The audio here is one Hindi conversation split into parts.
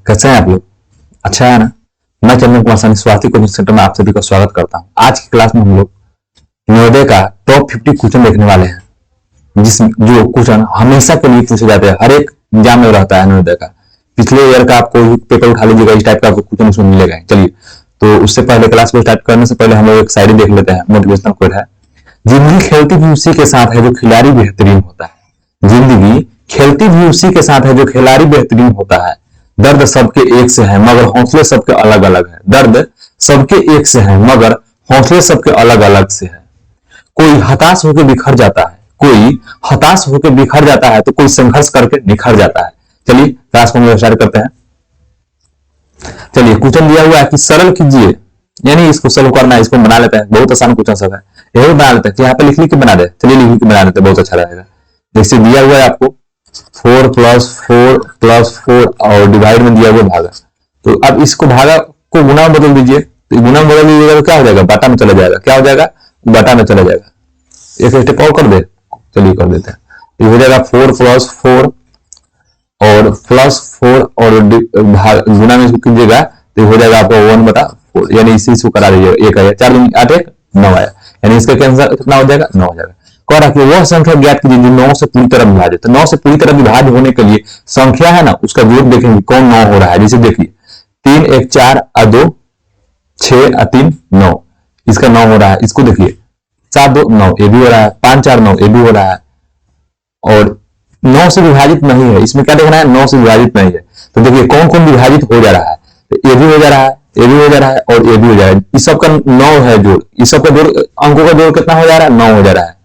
कैसे हैं आप लोग? अच्छा है ना। मैं चंदन कुमार सानी स्वास्थ्य कोचिंग सेंटर में आप सभी का स्वागत करता हूं। आज की क्लास में हम लोग नवोदय का टॉप 50 क्वेश्चन देखने वाले हैं, जिसमें जो क्वेश्चन हमेशा के लिए पूछे जाते हैं, हर एक एग्जाम में रहता है नवोदय का। पिछले ईयर का आपको पेपर उठा लीजिएगा, इस टाइप का आपको क्वेश्चन उसमें मिलेगा। चलिए, तो उससे पहले क्लास को स्टार्ट करने से पहले हम लोग एक शायरी देख लेते हैं। मोटिवेशनल कोट है, जिंदगी खेलती भी उसी के साथ है जो खिलाड़ी बेहतरीन होता है। जिंदगी खेलती भी उसी के साथ है जो खिलाड़ी बेहतरीन होता है। दर्द सबके एक से है मगर हौसले सबके अलग अलग है। दर्द सबके एक से है मगर हौसले सबके अलग अलग से है। कोई हताश होकर बिखर जाता है, कोई हताश होकर बिखर जाता है, तो कोई संघर्ष करके निखर जाता है। चलिए क्लास को स्टार्ट करते हैं। चलिए, क्वेश्चन दिया हुआ है कि सरल कीजिए, यानी इसको सॉल्व करना है। इसको बना लेते हैं, बहुत आसान क्वेश्चन सब है, यही बना लेते हैं। यहाँ पे लिख लिख के बना दे। चलिए लिख लिख के बना लेते हैं, बहुत अच्छा रहेगा। जैसे दिया हुआ है आपको 4 + 4 और डिवाइड में दिया हुआ भागा, तो अब इसको भागा को गुना में बदल दीजिए। तो गुना में बदल दीजिएगा तो क्या हो जाएगा? बाटा में चला जाएगा। क्या हो जाएगा? बाटा में चला जाएगा। एक स्टेप और कर दे। चलिए कर देते हैं। ये हो जाएगा 4 + 4 और +4 और गुना में इसको कीजिएगा तो हो जाएगा आपको 1/4, यानी इसी को करा दीजिएगा। 1 आया, 4 दूनी 8, 1 9 आया, यानी इसका कैंसर कितना हो जाएगा? 9 हो जाएगा। कह रहा कि वह संख्या ज्ञात कीजिए जो 9 से पूरी तरह विभाजित। तो 9 से पूरी तरह विभाज्य होने के लिए संख्या है ना, उसका जोड़ देखेंगे कौन 9 हो रहा है। जैसे देखिए 3 × 1 = 4 और 2 6 और 3 9, इसका 9 हो रहा है। इसको देखिए 7 × 2 = 9, ये भी हो रहा है। 5 × 4 = 9, ये भी हो रहा है। और 9 से विभाजित नहीं है, इसमें क्या देखना है? 9 से विभाजित नहीं है। तो देखिए कौन कौन विभाजित हो जा रहा है। तो ये भी हो जा रहा है, ये भी हो जा रहा है और ये भी हो जा रहा है। इस सब का 9 है जोड़। इस सब का जोड़, अंकों का जोड़ कितना हो जा रहा है? 9 हो जा रहा है।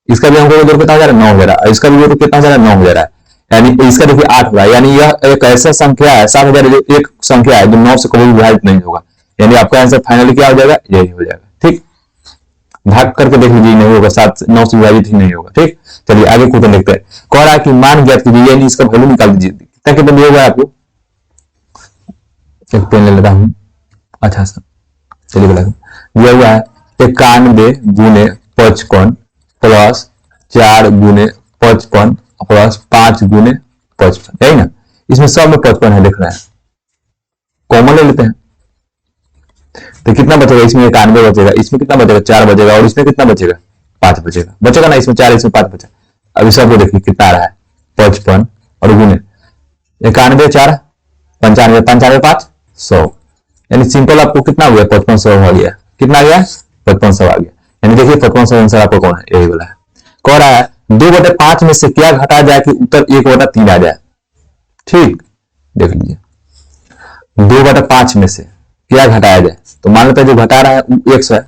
इसका भी अंकों का जोड़ कितना हो जा रहा है? 9 हो जा रहा है। इसका भी जोड़ कितना हो जा रहा है? 9 हो जा रहा है। यानी इसका देखिए 8 हो रहा है। यानी यह एक ऐसा संख्या है, 7000 जो एक संख्या है जो 9 से कभी विभाजित नहीं होगा। यानी आपका आंसर फाइनली क्या हो जाएगा? यही हो जाएगा। ठीक, भाग करके देख लीजिए, नहीं होगा। 7 9 से विभाजित ही नहीं होगा। ठीक, चलिए आगे क्वेश्चन देखते हैं। कह रहा है कि मान ज्ञात कीजिए, यानी इसका वैल्यू निकाल दीजिए। कितना कितना दिया हुआ है आपको? एक पेन ले लेता हूं। अच्छा सर, चलिए बता दिया हुआ है 91 × 55 + 4 × 55 + 5 × 55, यही ना। इसमें सब में 55 है, देख रहे हैं। कॉमन ले लेते हैं तो कितना बचेगा? इसमें 91 बचेगा, इसमें कितना बचेगा? 4 बचेगा, और इसमें कितना बचेगा? 5 बचेगा। बचेगा ना, इसमें 4, इसमें 5 बचा। अभी सबको देखिए कितना आ रहा है? 55 और गुने 91 4 95 95 5 100, यानी सिंपल आपको कितना हुआ? 5500 हो गया। कितना आ गया? 5500 आ गया। यानी देखिए 5500 आंसर आपको कौन है? यही वाला है। कह रहा है 2/5 में से क्या घटा जाए कि उत्तर 1/3 आ जाए। ठीक, देख लीजिए 2/5 में से क्या घटाया जाए। तो मान लेते हैं जो घटा रहा है 100 है।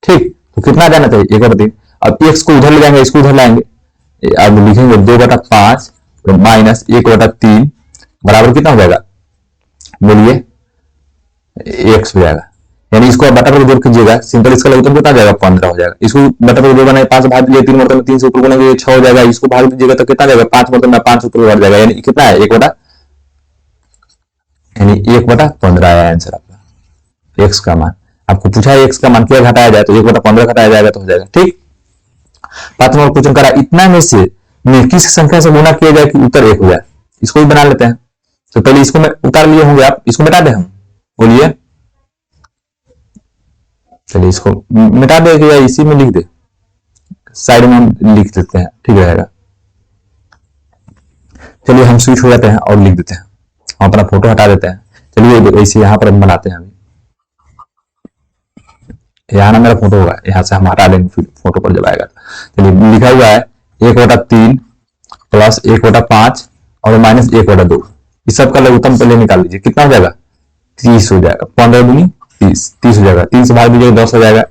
ठीक, तो कितना जाना चाहिए? 1/3। अब x को उधर ले जाएंगे, इसको उधर लाएंगे। अब लिखेंगे 2/5 - 1/3 बराबर कितना हो जाएगा? बोलिए, x हो जाएगा। यानी इसको बटा पर जोड़ कीजिएगा, सिंपल इसका उत्तर कितना जाएगा? 15 हो जाएगा। इसको बटा पर जोड़ बनाए 5 भाग दीजिए, 3 मतलब 3 से ऊपर बोलेंगे 6 हो जाएगा। इसको भाग दीजिएगा तो कितना जाएगा? 5 मतलब 5 ऊपर बढ़ जाएगा। यानी कितना है? 1/15 आया आंसर आपका। x का मान आपको पूछा है, x का मान क्या घटाया जाए, तो 1/15 घटाया जाएगा तो हो जाएगा। ठीक, 5वां नंबर क्वेश्चन करा, इतना में से किस संख्या से गुना किया जाए कि उत्तर 1 हो जाए। इसको भी बना लेते हैं। तो पहले इसको मैं उतार लिए होंगे आप, इसको मिटा दे हम, बोलिए। चलिए इसको मिटा दे या इसी में लिख दे, साइड में लिख देते हैं, ठीक रहेगा। चलिए हम स्विच हो जाते हैं और लिख देते हैं, हम अपना फोटो हटा देते हैं। चलिए इसे यहाँ पर हम बनाते हैं। अभी यहाँ ना मेरा फोटो होगा, यहाँ से हम हटा देंगे, फिर फोटो पर जब आएगा। चलिए लिखा हुआ है 1/3 + 1/5 और -1/2। इस सब का लघुत्तम पहले निकाल लीजिए। कितना हो जाएगा? 30 हो जाएगा। 15 दूनी 30, 30 हो जाएगा। 3 से भाग दीजिएगा 10 हो जाएगा।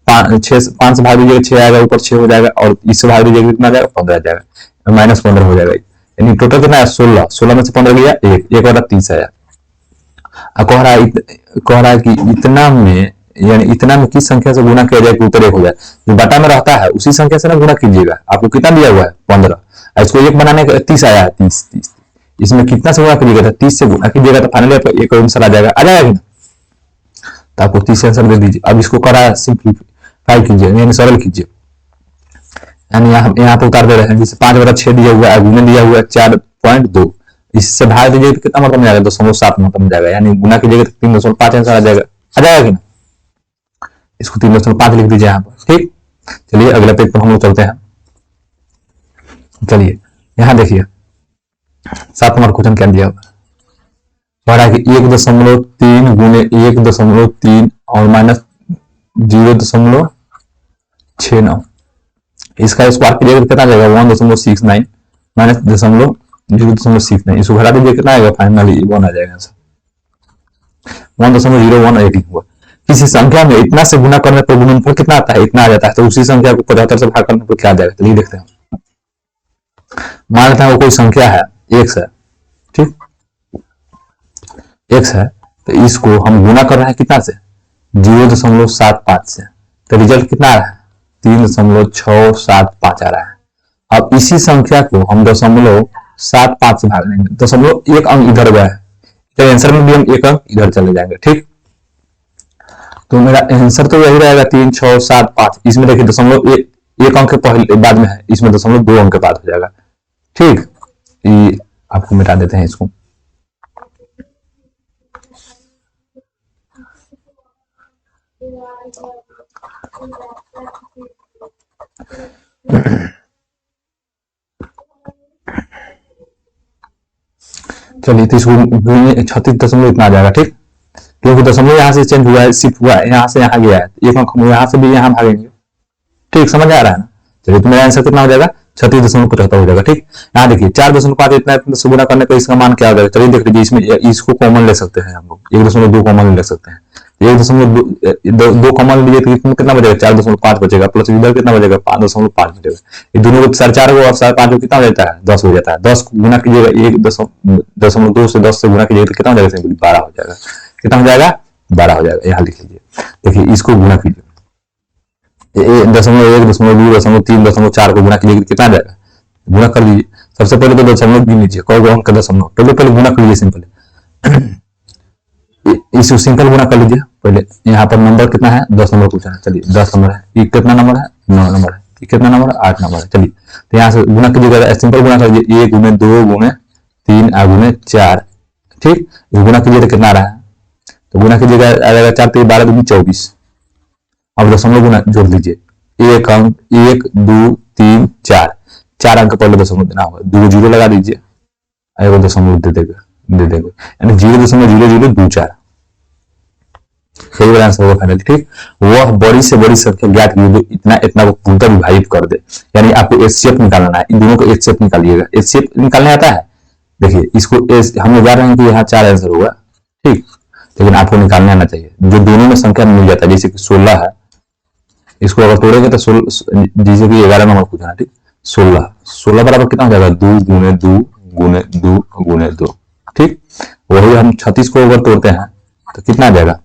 5 से भाग दीजिएगा 6 आएगा, ऊपर 6 हो जाएगा। और इससे भाग दीजिएगा कितना जाएगा? 15 आ जाएगा, -15 हो जाएगा। यानी टोटल कितना है? 16। 16 में से 15 गया 1/30 आया। कह रहा है कि इतना में, यानी इतना में किस संख्या से गुना किया जाए कि उत्तर 1 हो जाए। जो बटा में रहता है उसी संख्या से ना गुना कीजिएगा। आपको कितना दिया हुआ है? 15। इसको 1 बनाने का 30 आया है। 30 इसमें कितना से गुना कीजिएगा? 30 से गुना कीजिएगा तो फाइनली आपका 1 आंसर आ जाएगा। आ जाएगा कि तो आपको 30 आंसर दे दीजिए। अब इसको करा सिंप्लीफाई कीजिए, यानी सरल कीजिए। यानी यहाँ पे उतार दे रहे हैं। जैसे 5/6 दिया हुआ है, गुना दिया हुआ है 4.2, इससे भाग दीजिएगा तो कितना मतलब में जाएगा, 2.7 मतलब में जाएगा, यानी गुना कीजिएगा तो 3.5 आंसर आ जाएगा कि ना। इसको 3.5 लिख दीजिए यहाँ पर, ठीक। चलिए अगला पेज पर हम लोग चलते हैं। चलिए यहाँ देखिए 7 नंबर क्वेश्चन क्या दिया हुआ है कि 1.3 गुने 1.3 और माइनस 0.69, इसका स्क्वायर कीजिएगा तो कितना जाएगा 1.69 माइनस 0.69, इसको घटा दीजिए कितना आएगा, फाइनली 1 आ जाएगा आंसर 1.0180 हुआ। किसी संख्या में इतना से गुना करने पर गुणनफल कितना आता है, इतना आ जाता है, तो उसी संख्या को 75 से भाग करने पर क्या आ जाएगा, चलिए देखते हैं। मान लेते हैं वो कोई संख्या है x है, ठीक, x है, तो इसको हम गुना कर रहे हैं कितना से 0.75 से, तो रिजल्ट कितना आ रहा है 3.675 आ रहा है। अब इसी संख्या को हम 0.75 से भाग देंगे, 1 अंक इधर गया है, तो आंसर में भी हम 1 अंक इधर चले जाएंगे, ठीक। तो मेरा आंसर तो यही रहेगा 3.675, इसमें देखिए 1 अंक के पहले बाद में है, इसमें 2 अंक के बाद हो जाएगा, ठीक। ये आपको मिटा देते हैं इसको। चलिए तो इसको 36 इतना आ जाएगा, ठीक, क्योंकि दशमलव यहाँ से चेंज हुआ है, शिफ्ट हुआ है, यहाँ से यहाँ गया है, 1 अंक हम यहाँ से भी यहाँ भागेंगे, ठीक, समझ आ रहा है ना। चलिए तो मेरा आंसर कितना हो जाएगा 36.75 हो जाएगा, ठीक। यहाँ देखिए 4.5 इतना से गुना करने का इसका मान क्या हो जाएगा, चलिए देख लीजिए, इसमें इसको कॉमन ले सकते हैं हम लोग, 1.2 कॉमन ले सकते हैं, 1.2 कॉमन लीजिए तो इसमें कितना बचेगा 4.5 बचेगा, प्लस इधर कितना बचेगा 5.5 बचेगा, ये दोनों को 4.5 और 5.5 कितना हो जाता है 10 हो जाता है, 10 गुना कीजिएगा 1.2 से 10 से गुना कीजिएगा तो कितना हो जाएगा 12 हो जाएगा, कितना हो जाएगा 12 हो जाएगा। यहाँ लिख लीजिए, देखिए इसको गुना कीजिए 1.1 2.3 4 को गुना कीजिए कितना आ जाएगा, गुना कर लीजिए, सबसे पहले तो दशमलव गिन लीजिए, कौ अंक का दशमलव, पहले गुना कर लीजिए सिंपल, इसको सिंपल गुना कर लीजिए पहले। यहाँ पर नंबर कितना है 10 नंबर पूछा है, चलिए 10 नंबर है, ये कितना नंबर है 9 नंबर है, ये कितना नंबर है 8 नंबर है, चलिए तो यहाँ से गुना कीजिएगा, सिंपल गुना कर लीजिए 1 गुने 2 गुने 3 गुने 4, ठीक, गुना कीजिए तो कितना आ रहा है, तो गुना कीजिएगा आ जाएगा 4 3 12 दूनी 24, अब दशमलव गुना जोड़ लीजिए, 1 अंक 1 2 3 4 अंक पहले दशमलव देना होगा, 2 जीरो लगा दीजिए, एगो दशमलव दे देंगे यानी 0.0024, सही वाला आंसर होगा फाइनली, ठीक। वह बड़ी से बड़ी संख्या ज्ञात कीजिए इतना इतना को पूर्णतः विभाजित कर दे, यानी आपको एचसीएफ निकालना है, इन दोनों को एचसीएफ निकालिएगा, एचसीएफ निकालने आता है, देखिए इसको हम लोग जा रहे हैं कि यहाँ 4 आंसर होगा, ठीक, लेकिन आपको निकालने आना चाहिए, जो दोनों में संख्या मिल जाता है, जैसे कि 16 है, इसको अगर तोड़ेंगे तो 16 जैसे कि 11 नंबर पूछना, ठीक, 16 बराबर कितना हो जाएगा 2 गुने 2 गुने 2 गुने 2, ठीक। वही हम 36 को अगर तोड़ते हैं तो कितना आ जाएगा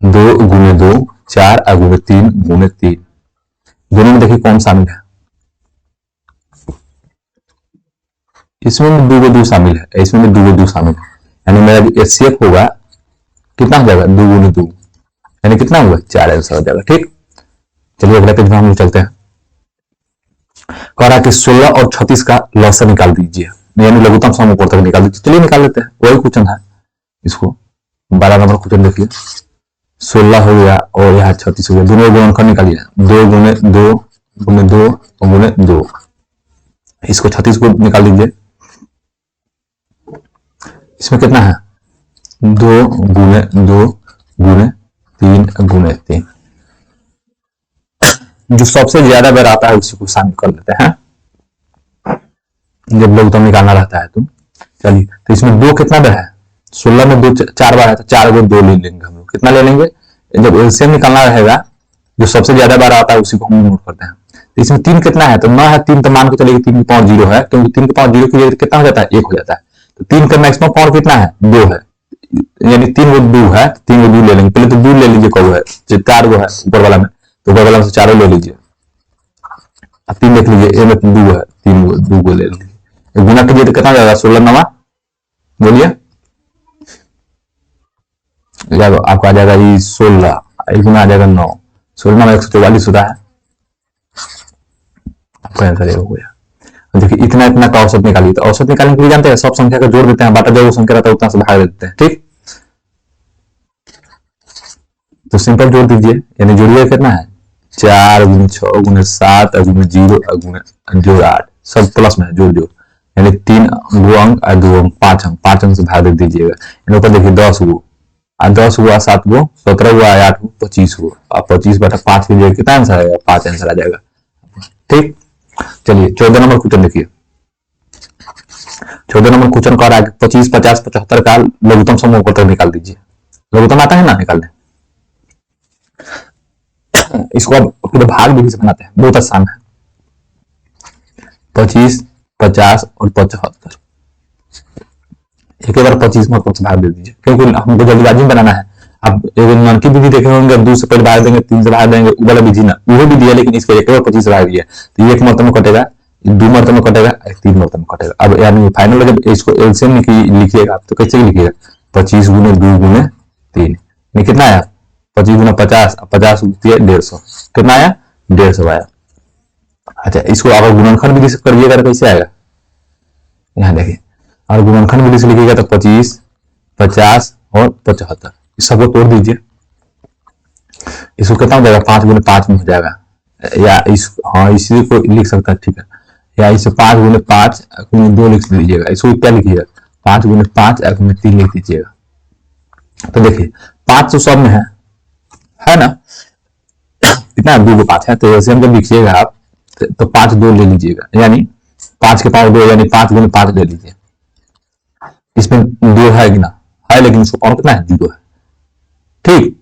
2 गुने 2 4 गुने 3 गुने 3, दोनों में देखिए कौन शामिल है, इसमें 2 शामिल है, इसमें 2 शामिल है, यानी मेरा जो एचसीएफ होगा कितना हो जाएगा 2 गुने 2, यानी कितना हुआ 4 आंसर हो जाएगा, ठीक। चलिए अगले पेज में हम लोग चलते हैं। कह रहा है कि 16 और 36 का लॉसा निकाल दीजिए, यानी लघुत्तम समूह तक निकाल दीजिए, चलिए निकाल लेते हैं, वही क्वेश्चन है, इसको 12 नंबर क्वेश्चन देखिए, 16 हो गया और यहाँ 36 हो गया, दोनों गुणनखंड निकालिए, 2 गुने 2 गुने 2 गुने 2, इसको 36 को निकाल दीजिए, इसमें कितना है 2 गुने 2 गुने 3 गुने 3, जो सबसे ज्यादा बार आता है उसी को शामिल कर लेते हैं जब लघुत्तम निकालना रहता है तो। चलिए तो इसमें 2 कितना बार है 16 में 2 4 बार है, तो 4 को 2 ले लेंगे हम लोग, कितना ले लेंगे, जब एलसीएम निकालना रहेगा जो सबसे ज्यादा बार आता है उसी को हम नोट करते हैं। तो इसमें 3 कितना है, तो 9 है, 3 तो मान के चलिए 3 की पावर 0 है, क्योंकि 3 की पावर 0 की जगह कितना हो जाता है 1 हो जाता है, तो 3 का मैक्सिमम पावर कितना है 2 है, यानी 3 को 2 है, 3 को 2 ले लेंगे, पहले तो 2 ले लीजिए, कब है 4 को है ऊपर वाला में, तो ऊपर वाला में से 4 ले लीजिए, अब 3 देख लीजिए, ए में 2 है, 3 को 2 को ले लीजिए, गुना कीजिए तो कितना हो जाएगा 16 9 बोलिए, आपको आ जाएगा ये 16, गुना आ जाएगा 9, 16 में 144 होता है, आपका आंसर ये हो गया। देखिए इतना इतना का औसत निकालिए, तो औसत निकालने के लिए जानते हैं सब संख्या का जोड़ देते हैं, बाटा जो संख्या रहता है उतना से भाग देते हैं। ठीक, तो सिंपल जोड़ दीजिए, यानी जोड़िए कितना है 4 गुने 6 गुने 7 गुने 0 गुने जोड़ 8, सब प्लस में है जोड़ जोड़, यानी 3 दो अंक और 2 अंक 5 अंक, 5 अंक से भाग दे दीजिएगा। यानी ऊपर देखिए 10 गो, 10 हुआ 7 गो, 17 हुआ 8 गो, 25 हुआ, और 25 बटा 5 की जगह कितना आंसर आएगा 5 आंसर आ जाएगा। ठीक, चलिए 14 नंबर क्वेश्चन देखिए। 14 नंबर क्वेश्चन कह रहा है 25 50 75 का लघुत्तम समूह पत्र निकाल दीजिए। लघुत्तम आता है ना निकालने, इसको अब पूरे भाग विधि से बनाते हैं, बहुत आसान है। 25 50 और 75, एक बार 25 में भाग दे दीजिए, क्योंकि हमको जल्दीबाजी में बनाना है। अब एक मन की विधि देखे होंगे, 2 से पहले भाग देंगे, 3 से भाग देंगे, वो वाला विधि ना, वो विधि है, लेकिन इसके एक बार 25 भाग दिया तो एक मरतबा में कटेगा, 2 मरतबा में कटेगा, 3 मरतबा में कटेगा। अब यानी फाइनल जब इसको एलसीएम लिखिएगा तो कैसे लिखिएगा 25 गुने 2 गुने 3, कितना आया 25 गुना 50, 50 150, कितना आया 150 आया। अच्छा, इसको आप गुणनखंड विधि से करिएगा तो कैसे आएगा, यहाँ देखिए, और गुणनखंड विधि से लिखिएगा तो 25 50 और 75, इस सबको तोड़ दीजिए, इसको कितना हो जाएगा 5 गुने 5 में हो जाएगा, या इस हाँ इसी को लिख सकता है, ठीक है, या इसे 5 गुने 5 गुने 2 लिख लीजिएगा, इसको क्या लिखिएगा 5 गुने 5 गुने 3 लिख दीजिएगा। तो देखिए 5 तो सब में है ना, कितना 2 को 5 है, तो ऐसे हम जब लिखिएगा आप तो 5 2 ले लीजिएगा, यानी 5 के पावर 2, यानी 5 गुने 5 ले लीजिए। इसमें 2 है कि ना है, लेकिन इसको पावर कितना है 0 है। ठीक,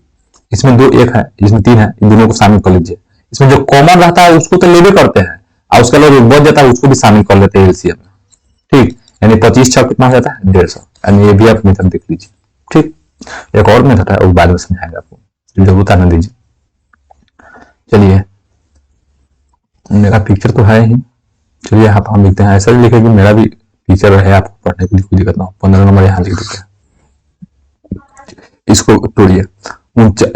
इसमें 2 1 है, इसमें 3 है, इन दोनों को शामिल कर लीजिए। इसमें जो कॉमन रहता है उसको तो लेवे करते हैं, और उसका जो बच जाता है उसको भी शामिल कर लेते हैं एलसीएम में। ठीक, यानी 25 6 कितना हो जाता है 150, यानी ये भी आप मेथड देख लीजिए। ठीक, एक और मेथड है वो बाद में समझाएंगे आपको, जरूर बताना दीजिए। चलिए, मेरा पिक्चर तो है ही, चलिए यहाँ हम लिखते हैं, ऐसा भी लिखे कि मेरा भी पिक्चर है, आपको पढ़ने के लिए कोई दिक्कत ना हो। 15 नंबर यहाँ लिख देते हैं, इसको तोड़िए,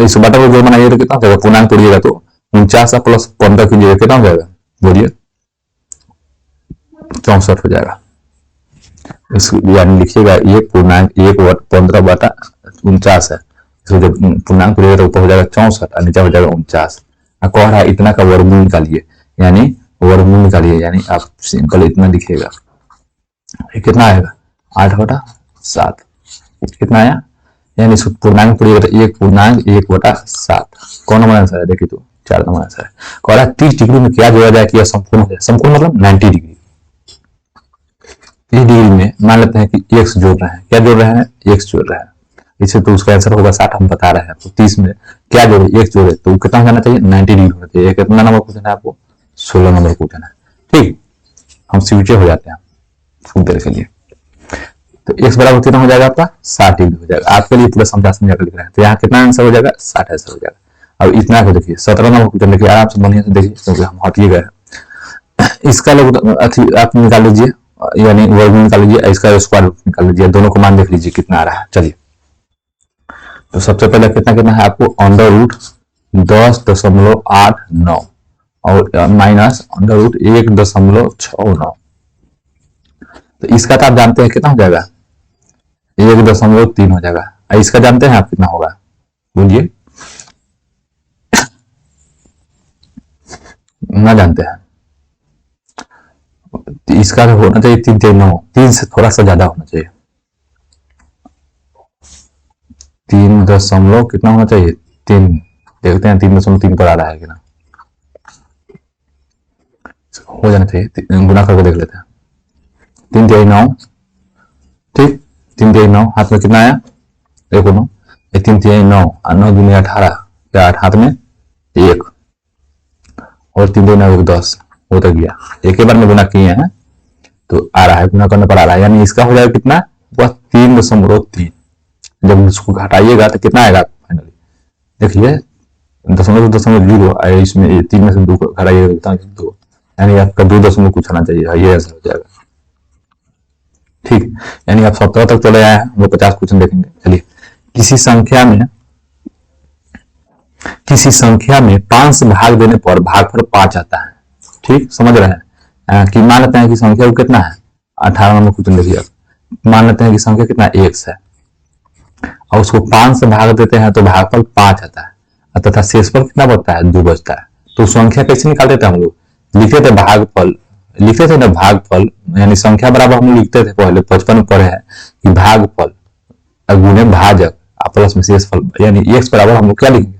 इस बटा को जो बनाइए तो कितना हो जाएगा, पूर्णांक तोड़िएगा तो 49 प्लस 15 की जगह कितना हो जाएगा बोलिए 64 हो जाएगा। यानी लिखिएगा ये पूर्णांक 15 बटा 49 है, इसको जब पूर्णांक तोड़िएगा तो ऊपर हो जाएगा 64 और नीचे हो जाएगा 49। कह रहा है इतना का वर्गमूल निकालिए, यानी वर्गमूल निकालिए, यानी आप सिंपल इतना लिखिएगा, कितना आएगा 8 बटा 7, कितना आया, यानी इसको पूर्णांक तोड़िएगा तो 1 पूर्णांक 1 बटा 7। कौन नंबर आंसर है, देखिए तो 4 नंबर आंसर है। कह रहा है 30 डिग्री में क्या जोड़ा जाए कि यह संपूर्ण हो जाए, संपूर्ण मतलब 90 डिग्री। 30 डिग्री में मान लेते हैं कि x जोड़ रहे हैं, क्या जोड़ रहे हैं x जोड़ रहे हैं, इसे तो उसका आंसर होगा 60, हम बता रहे हैं। तो 30 में क्या जोड़े x जोड़े तो कितना जाना चाहिए 90 डिग्री होना चाहिए। कितना नंबर क्वेश्चन है आपको 16 नंबर क्वेश्चन है। ठीक, हम स्विच हो जाते हैं थोड़ी देर के लिए, तो x बराबर कितना हो जाएगा आपका 60 डिग्री हो जाएगा। आपके लिए पूरा समझा कर लिख रहे हैं, तो यहाँ कितना आंसर हो जाएगा 60 आंसर हो जाएगा। अब इतना को देखिए 17 नंबर क्वेश्चन देखिए आराम से बढ़िया से देखिए, क्योंकि हम हटिए गए। इसका लोग आप निकाल लीजिए, यानी वर्गमूल निकाल लीजिए, इसका स्क्वायर रूट निकाल लीजिए, दोनों को मान देख लीजिए कितना आ रहा है। चलिए, तो सबसे पहले कितना कितना है आपको अंडर रूट 10.89 और माइनस अंडर रूट 1.69। तो इसका तो आप जानते हैं कितना हो जाएगा 1.3 हो जाएगा। इसका जानते हैं आप कितना होगा बोलिए, ना जानते हैं तो इसका होना चाहिए 3.9, 3 से थोड़ा सा ज्यादा होना चाहिए, 3 कितना होना चाहिए 3, देखते हैं 3.3 पर आ रहा है कि ना, हो जाना चाहिए, गुना करके देख लेते हैं। 3/9, ठीक 3/9 हाथ में कितना आया देखो 9, 3/9 और 9 दूनी 18, 8 हाथ में 1 और 3/9 10 हो तो गया, एक ही बार में गुना किए हैं तो आ रहा है, गुना करने पर आ रहा है, यानी इसका हो जाएगा कितना वह 3.3। जब इसको घटाइएगा तो कितना आएगा फाइनली देखिए 0.0, इसमें 3 में से 2 घटाइएगा 2, यानी आपका 2 कुछ आना चाहिए, ये आंसर हो जाएगा। ठीक, यानी आप 17 तक चले आए हैं, वो 50 क्वेश्चन देखेंगे। चलिए, किसी संख्या में 5 से भाग देने पर भागफल 5 आता है। ठीक, समझ रहे हैं, कि मान लेते हैं कि संख्या कितना है 18 नंबर क्वेश्चन देखिए, मान लेते हैं कि संख्या कितना x है और उसको 5 से भाग देते हैं तो भागफल 5 आता है तथा शेषफल कितना बचता है 2 बचता है। तो संख्या कैसे निकालते थे हम लोग, लिखते थे भागफल, लिखते थे ना भागफल, यानी संख्या बराबर हम लिखते थे पहले 55 में पढ़े हैं कि भागफल गुणे भाजक प्लस में शेषफल, यानी x बराबर हम लोग क्या लिखेंगे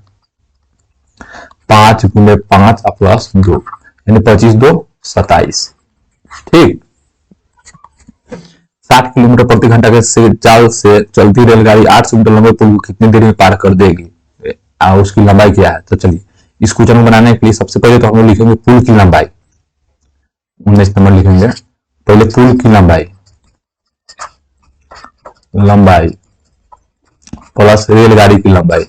5 गुणे 5 प्लस 2, यानी 25 2 27। ठीक, 60 किलोमीटर प्रति घंटा के चाल से चलती रेलगाड़ी 800 मीटर लंबे पुल को कितनी देर में पार कर देगी, उसकी लंबाई क्या है। तो चलिए इस क्वेश्चन को बनाने के लिए सबसे पहले तो हम लोग लिखेंगे पुल की लंबाई, 19 नंबर लिखेंगे पहले पुल की लंबाई, लंबाई प्लस रेलगाड़ी की लंबाई।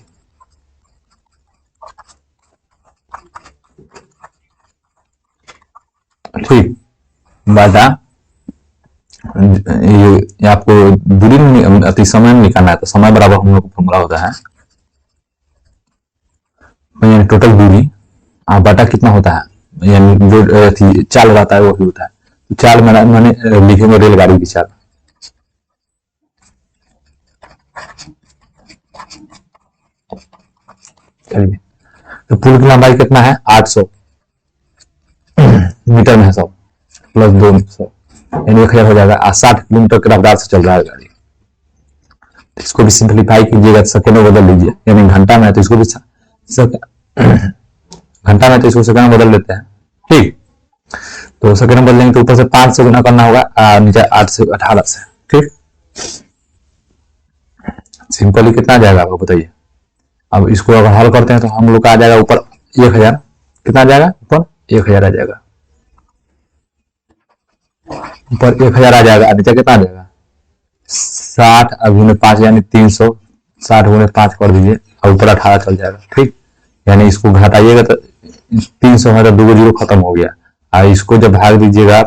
ठीक, बटा ये आपको दूरी अति समय में निकालना है, तो समय बराबर हम लोग को फॉर्मूला होता है यानी टोटल दूरी बटा कितना होता है, यानी जो चाल रहता है वही होता है। तो चाल मैंने लिखेंगे रेलगाड़ी की चाल, चलिए तो पुल की लंबाई कितना है 800 मीटर में है 100 प्लस 200 यानी 1000 हो जाएगा। 60 किलोमीटर की रफ्तार से चल रहा है गाड़ी, तो इसको भी सिंप्लीफाई कीजिएगा, सेकंड में बदल लीजिए, यानी घंटा में है तो इसको भी घंटा में तो इसको सेकंड में बदल लेते हैं। ठीक, तो सेकंड में बदलेंगे तो ऊपर से 5 से गुना करना होगा, नीचे 8 से 18 से। ठीक, सिंपली कितना आ जाएगा आपको बताइए। अब इसको अगर हल करते हैं तो हम लोग का आ जाएगा ऊपर 1000, कितना आ जाएगा ऊपर 1000 आ जाएगा, ऊपर 1000 आ जाएगा, नीचे कितना आ जाएगा 60 गुने 5 यानी 300, 60 गुने 5 कर दीजिए और ऊपर 18 चल जाएगा। ठीक, यानी इसको घटाइएगा तो 300 है तो 2 जीरो खत्म हो गया, और इसको जब भाग दीजिएगा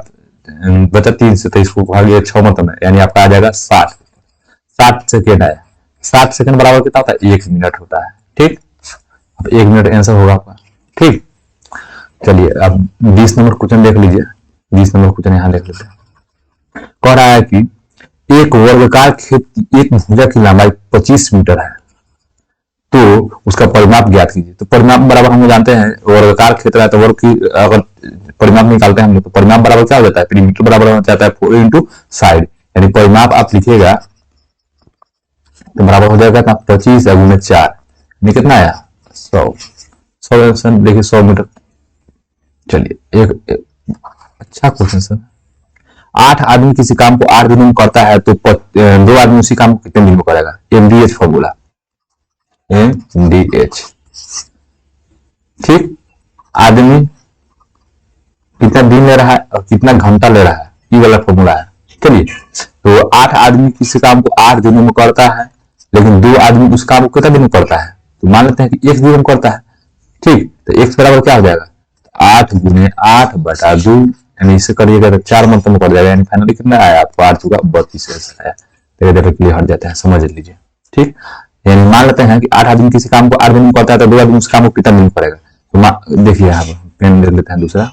बचा 3 से तो इसको भागिए 6 मतलब में, यानी आपका आ जाएगा 60 सेकेंड आया। 60 सेकंड बराबर कितना होता है 1 मिनट होता है। ठीक, अब 1 मिनट आंसर होगा आपका। ठीक, चलिए अब 20 नंबर क्वेश्चन देख लीजिए, 20 नंबर क्वेश्चन यहाँ देख लेते हैं। कह रहा है कि एक वर्गाकार खेत की एक भुजा की लंबाई 25 मीटर है, तो उसका परिमाप ज्ञात कीजिए। तो परिमाप बराबर हम जानते हैं वर्गाकार क्षेत्र है तो वर्ग की अगर परिमाप निकालते हैं हम लोग तो परिमाप बराबर क्या हो जाता है पेरीमीटर बराबर हो जाता है 4 इंटू साइड, यानी परिमाप आप लिखिएगा तो बराबर हो जाएगा 25 गुने 4 कितना आया 100 देखिए 100 मीटर। चलिए एक अच्छा क्वेश्चन सर, 8 आदमी किसी काम को 8 दिनों में करता है तो 2 आदमी उसी काम को कितने दिन में करेगा, एमडीएच फॉर्मूला एमडीएच। ठीक, आदमी कितना दिन ले रहा है और कितना घंटा ले रहा है, ये वाला फॉर्मूला है। चलिए तो 8 आदमी किसी काम को 8 दिनों में करता है, लेकिन 2 आदमी उस काम को कितना दिन में करता है, तो मान लेते हैं कि 1 दिन में करता है। ठीक, तो x बराबर क्या हो जाएगा 8 गुने 8 बटा 2, यानी इसे करिएगा तो 4 मंत्र में कर जाएगा, यानी फाइनली कितना आया आपको 8 चुका 32 आया। धीरे धीरे क्लियर हट जाता है, समझ लीजिए। ठीक, यानी मान लेते हैं कि 8 आदमी किसी काम को 8 दिन में करता है तो 2 आदमी उस काम को कितना दिन में करेगा, तो देखिए यहाँ पेन ले लेते हैं दूसरा।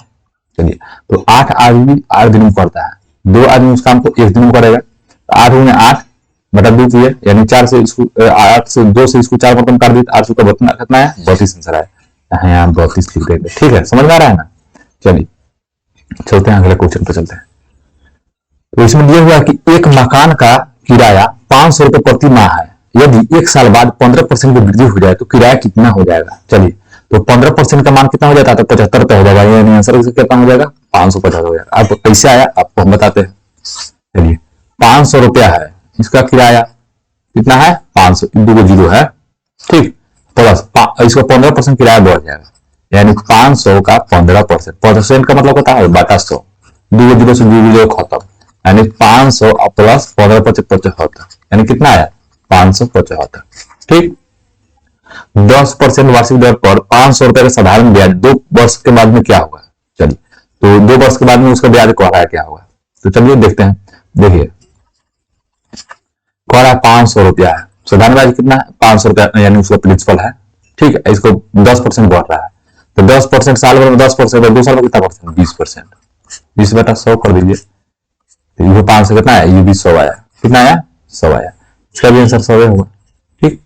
चलिए तो 8 आदमी 8 दिन में करता है, 2 आदमी उस काम को 1 दिन में करेगा, 8 गुने 8 बटा 2 किए, यानी 4 से इसको 8 से 2 से इसको 4 मतलब कर दी, 8 का कितना है 32 आंसर आया, यहाँ 32 लिख देंगे। ठीक है, समझ में आ रहा है ना। चलिए चलते हैं अगले क्वेश्चन पे चलते हैं। तो इसमें दिया हुआ कि एक मकान का किराया 500 रुपए प्रति माह है, यदि 1 साल बाद 15% की वृद्धि हो जाए तो किराया कितना हो जाएगा। चलिए तो 15% का मान कितना हो जाता है तो 75 रुपए हो जाएगा, यानी आंसर कितना हो जाएगा 550 हो जाएगा। आपको कैसे आया आपको हम बताते हैं। चलिए 500 रुपया है इसका किराया, कितना है 500, 2 जीरो है। ठीक, प्लस इसको 15% किराया बढ़ जाएगा, यानी 500 का 15% का मतलब होता है बटा 100, 2 जीरो से 2 जीरो खत्म, यानी 500 प्लस 15% यानी कितना आया 575। ठीक, 10% वार्षिक दर पर 500 रुपए का साधारण ब्याज 2 वर्ष के बाद में क्या होगा। चलिए तो 2 वर्ष के बाद में उसका ब्याज कह रहा है क्या होगा, तो चलिए देखते हैं। देखिए कह रहा है 500 रुपया है, साधारण ब्याज कितना है 500 रुपया, यानी उसका प्रिंसिपल है। ठीक है, इसको 10% बढ़ रहा है तो 10% साल भर में 10%, 2 साल में कितना परसेंट 20%, 20/100 कर दीजिए, तो ये 5 से कितना है, ये भी 100 आया, कितना आया, 100 आया, इसका भी आंसर 100 होगा। ठीक,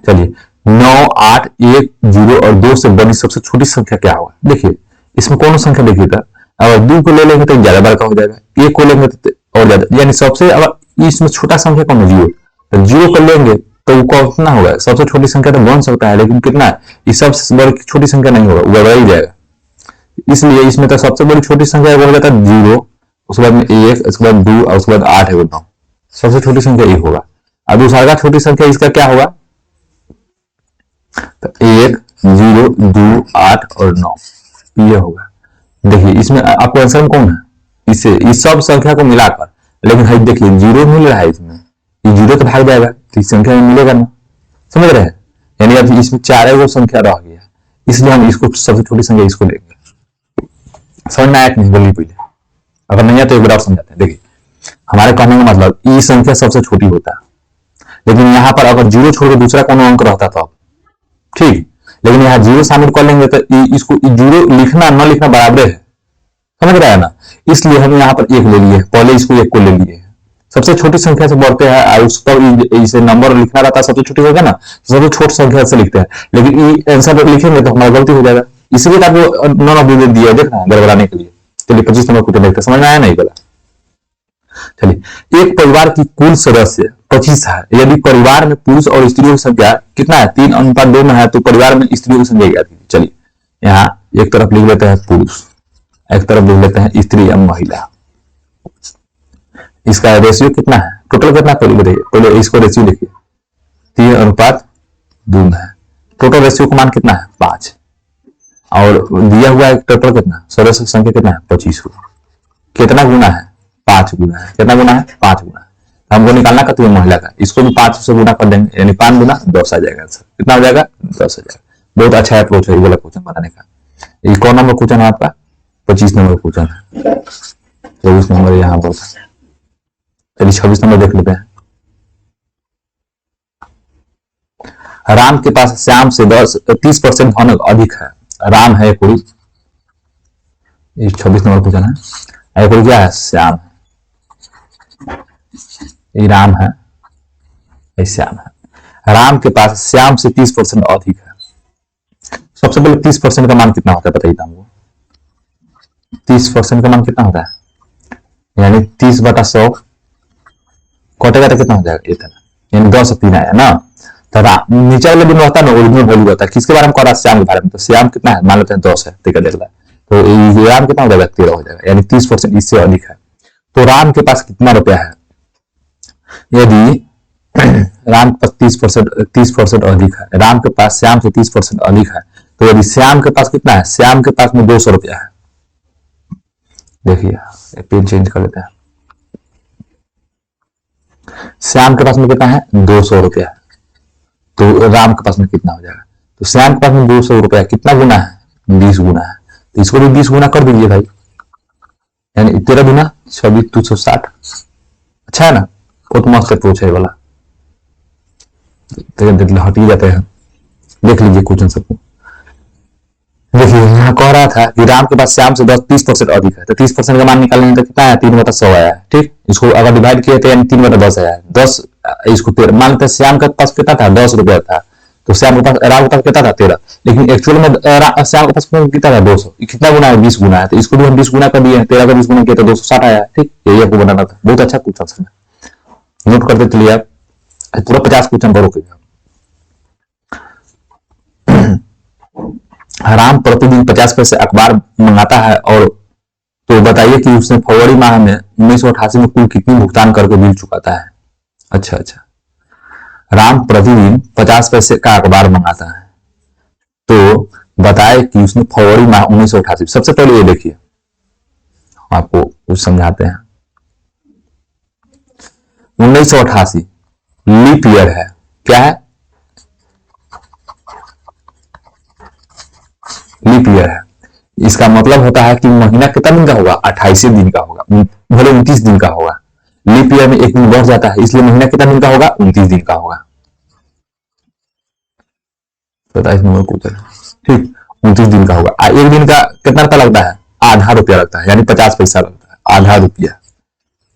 चलिए 9, 8, 1, 0 और 2 से बड़ी सबसे छोटी संख्या क्या होगा। देखिए इसमें कौन सी संख्या देखिएगा, अगर 2 को ले लेंगे तो ज्यादा बड़ा हो जाएगा, 1 को लेंगे तो और ज्यादा, यानी सबसे अगर इसमें छोटा संख्या कौन है, 0, तो 0 को लेंगे तो वो कितना होगा, सबसे छोटी संख्या तो बन सकता है, लेकिन कितना है, ये सबसे बड़ी छोटी संख्या नहीं होगा, वो बड़ा ही जाएगा। इसलिए इसमें तो सबसे बड़ी छोटी संख्या हो जाता है 0, उसके बाद में 1, उसके बाद 2 और उसके बाद 8 है 9, सबसे छोटी संख्या 1 होगा। अब दूसरा का छोटी संख्या इसका क्या होगा, तो 1, 0, 2, 8 और 9 ये होगा। देखिए इसमें आपको आंसर कौन है, इसे इस सब संख्या को मिलाकर, लेकिन है देखिए 0 मिल रहा है, इसमें ये 0 तो भाग जाएगा, तो इस संख्या में मिलेगा ना, समझ रहे हैं, यानी अभी इसमें 4 संख्या रह गया, इसलिए हम इसको सबसे छोटी संख्या इसको लेंगे। समझ में आया कि नहीं, बोलिए पहले, अगर नहीं है तो एक बार और समझाते हैं। देखिए हमारे कहने का मतलब ये संख्या सबसे छोटी होता है, लेकिन यहाँ पर अगर 0 छोड़ के दूसरा कोनो अंक रहता तो ठीक, लेकिन यहाँ 0 शामिल कर लेंगे तो इसको 0 लिखना न लिखना बराबर है, समझ रहा है ना, इसलिए हम यहाँ पर 1 ले लिए, पहले इसको 1 को ले लिए, सबसे छोटी संख्या से बढ़ते हैं, उसका इसे नंबर लिखना रहता है सबसे छोटी होगा ना, सबसे छोटी संख्या से लिखते हैं, लेकिन ये आंसर लिखेंगे तो हमारा गलती हो जाएगा, इसलिए आपको नॉन ऑफ दिया देखना गड़बड़ाने के लिए। चलिए 25 नंबर क्वेश्चन देखते हैं, समझ में आया नहीं बोला। चलिए एक परिवार की कुल सदस्य 25 है, यदि परिवार में पुरुष और स्त्रियों की संख्या कितना है, 3:2 में है, तो परिवार में स्त्रियों की संख्या क्या थी। चलिए यहाँ एक तरफ लिख लेते हैं पुरुष, एक तरफ लिख लेते हैं स्त्री या महिला, इसका रेशियो कितना है, टोटल कितना, पहले बताइए, पहले इसको रेशियो लिखिए, 3:2 में है, टोटल रेशियो का मान कितना है 5, और दिया हुआ है टोटल कितना, सदस्य संख्या कितना है 25, कितना गुना है 5 गुना है, कितना गुना है 5 गुना है, हमको निकालना का तो महिला का, इसको भी 5 से गुना कर देंगे, यानी 5 गुना 10 आ जाएगा, कितना हो जाएगा 10 आ जाएगा। बहुत अच्छा अप्रोच है ये वाला क्वेश्चन बनाने का। ये कौन नंबर क्वेश्चन है आपका, 25 नंबर क्वेश्चन है, 24 नंबर यहाँ पर, चलिए 26 नंबर देख लेते हैं। राम के पास श्याम से 30% धन अधिक है, राम है कोई, 26 नंबर क्वेश्चन है, कोई क्या है, श्याम है, ये राम है, ये श्याम है, राम के पास श्याम से 30% अधिक है। सबसे पहले 30% का मान कितना होता है बताइए हमको, 30% का मान कितना होता है, यानी 30/100 कटेगा तो कितना हो जाएगा इतना, यानी 10 3 आया ना, तो नीचे वाले दिन होता है ना ओरिजिनल वैल्यू होता है, किसके बारे में कह रहा है, श्याम के बारे में, तो श्याम कितना है मान लेते हैं 10 है, ठीक है देख रहा है, तो राम कितना हो जाएगा 13 हो जाएगा, यानी 30% इससे अधिक है। तो राम के पास कितना रुपया है, यदि राम के पास 30% अधिक है, राम के पास श्याम से 30% अधिक है, तो यदि श्याम के पास कितना है, श्याम के पास में 200 रुपया है, देखिए पेन चेंज कर लेते हैं, श्याम के पास में कितना है 200 रुपया, तो राम के पास में कितना हो जाएगा, तो श्याम के पास में 200 रुपया कितना गुना है 20 गुना है, तो इसको भी 20 गुना कर दीजिए भाई, यानी 13 गुना 26 260, अच्छा है ना, बहुत मस्त अप्रोच है वाला, हट ही जाते हैं, देख लीजिए क्वेश्चन सबको। देखिए यहाँ कह रहा था कि राम के पास श्याम से 30% अधिक है, तो 30% का मान निकालने तो कितना है 3/100 आया है, ठीक, इसको अगर डिवाइड किए तो यानी 3/10 आया है, 10 इसको 13 मान लेते हैं, श्याम के पास कितना था 10 रुपया था, तो श्याम के पास राम के पास कितना था 13, लेकिन एक्चुअल में श्याम के पास कितना था 200, कितना गुना है 20 गुना है, तो इसको भी हम 20 गुना कर दिए, 13 का 20 गुना किया तो 260 आया, ठीक, यही आपको बनाना था, बहुत अच्छा क्वेश्चन है, नोट करते चलिए आप, पूरा 50 क्वेश्चन करोगे। राम प्रतिदिन 50 पैसे अखबार मंगाता है, और तो बताइए कि उसने फरवरी माह में 1988 में कुल कितनी भुगतान करके बिल चुकाता है। अच्छा, राम प्रतिदिन 50 पैसे का अखबार मंगाता है, तो बताए कि उसने फरवरी माह 1988, सबसे पहले ये देखिए आपको कुछ समझाते हैं, 1988 लीप ईयर है, क्या है लीप ईयर है, इसका मतलब होता है कि महीना कितना दिन का होगा 28 दिन का होगा, भले 29 दिन का होगा, लीप ईयर में एक दिन बढ़ जाता है, इसलिए महीना कितना दिन का होगा 29 दिन का होगा, 27 नंबर क्वेश्चन, ठीक। 29 दिन का होगा। एक दिन का कितना रुपया लगता है? आधा रुपया लगता है, यानी 50 पैसा लगता है, आधा रुपया।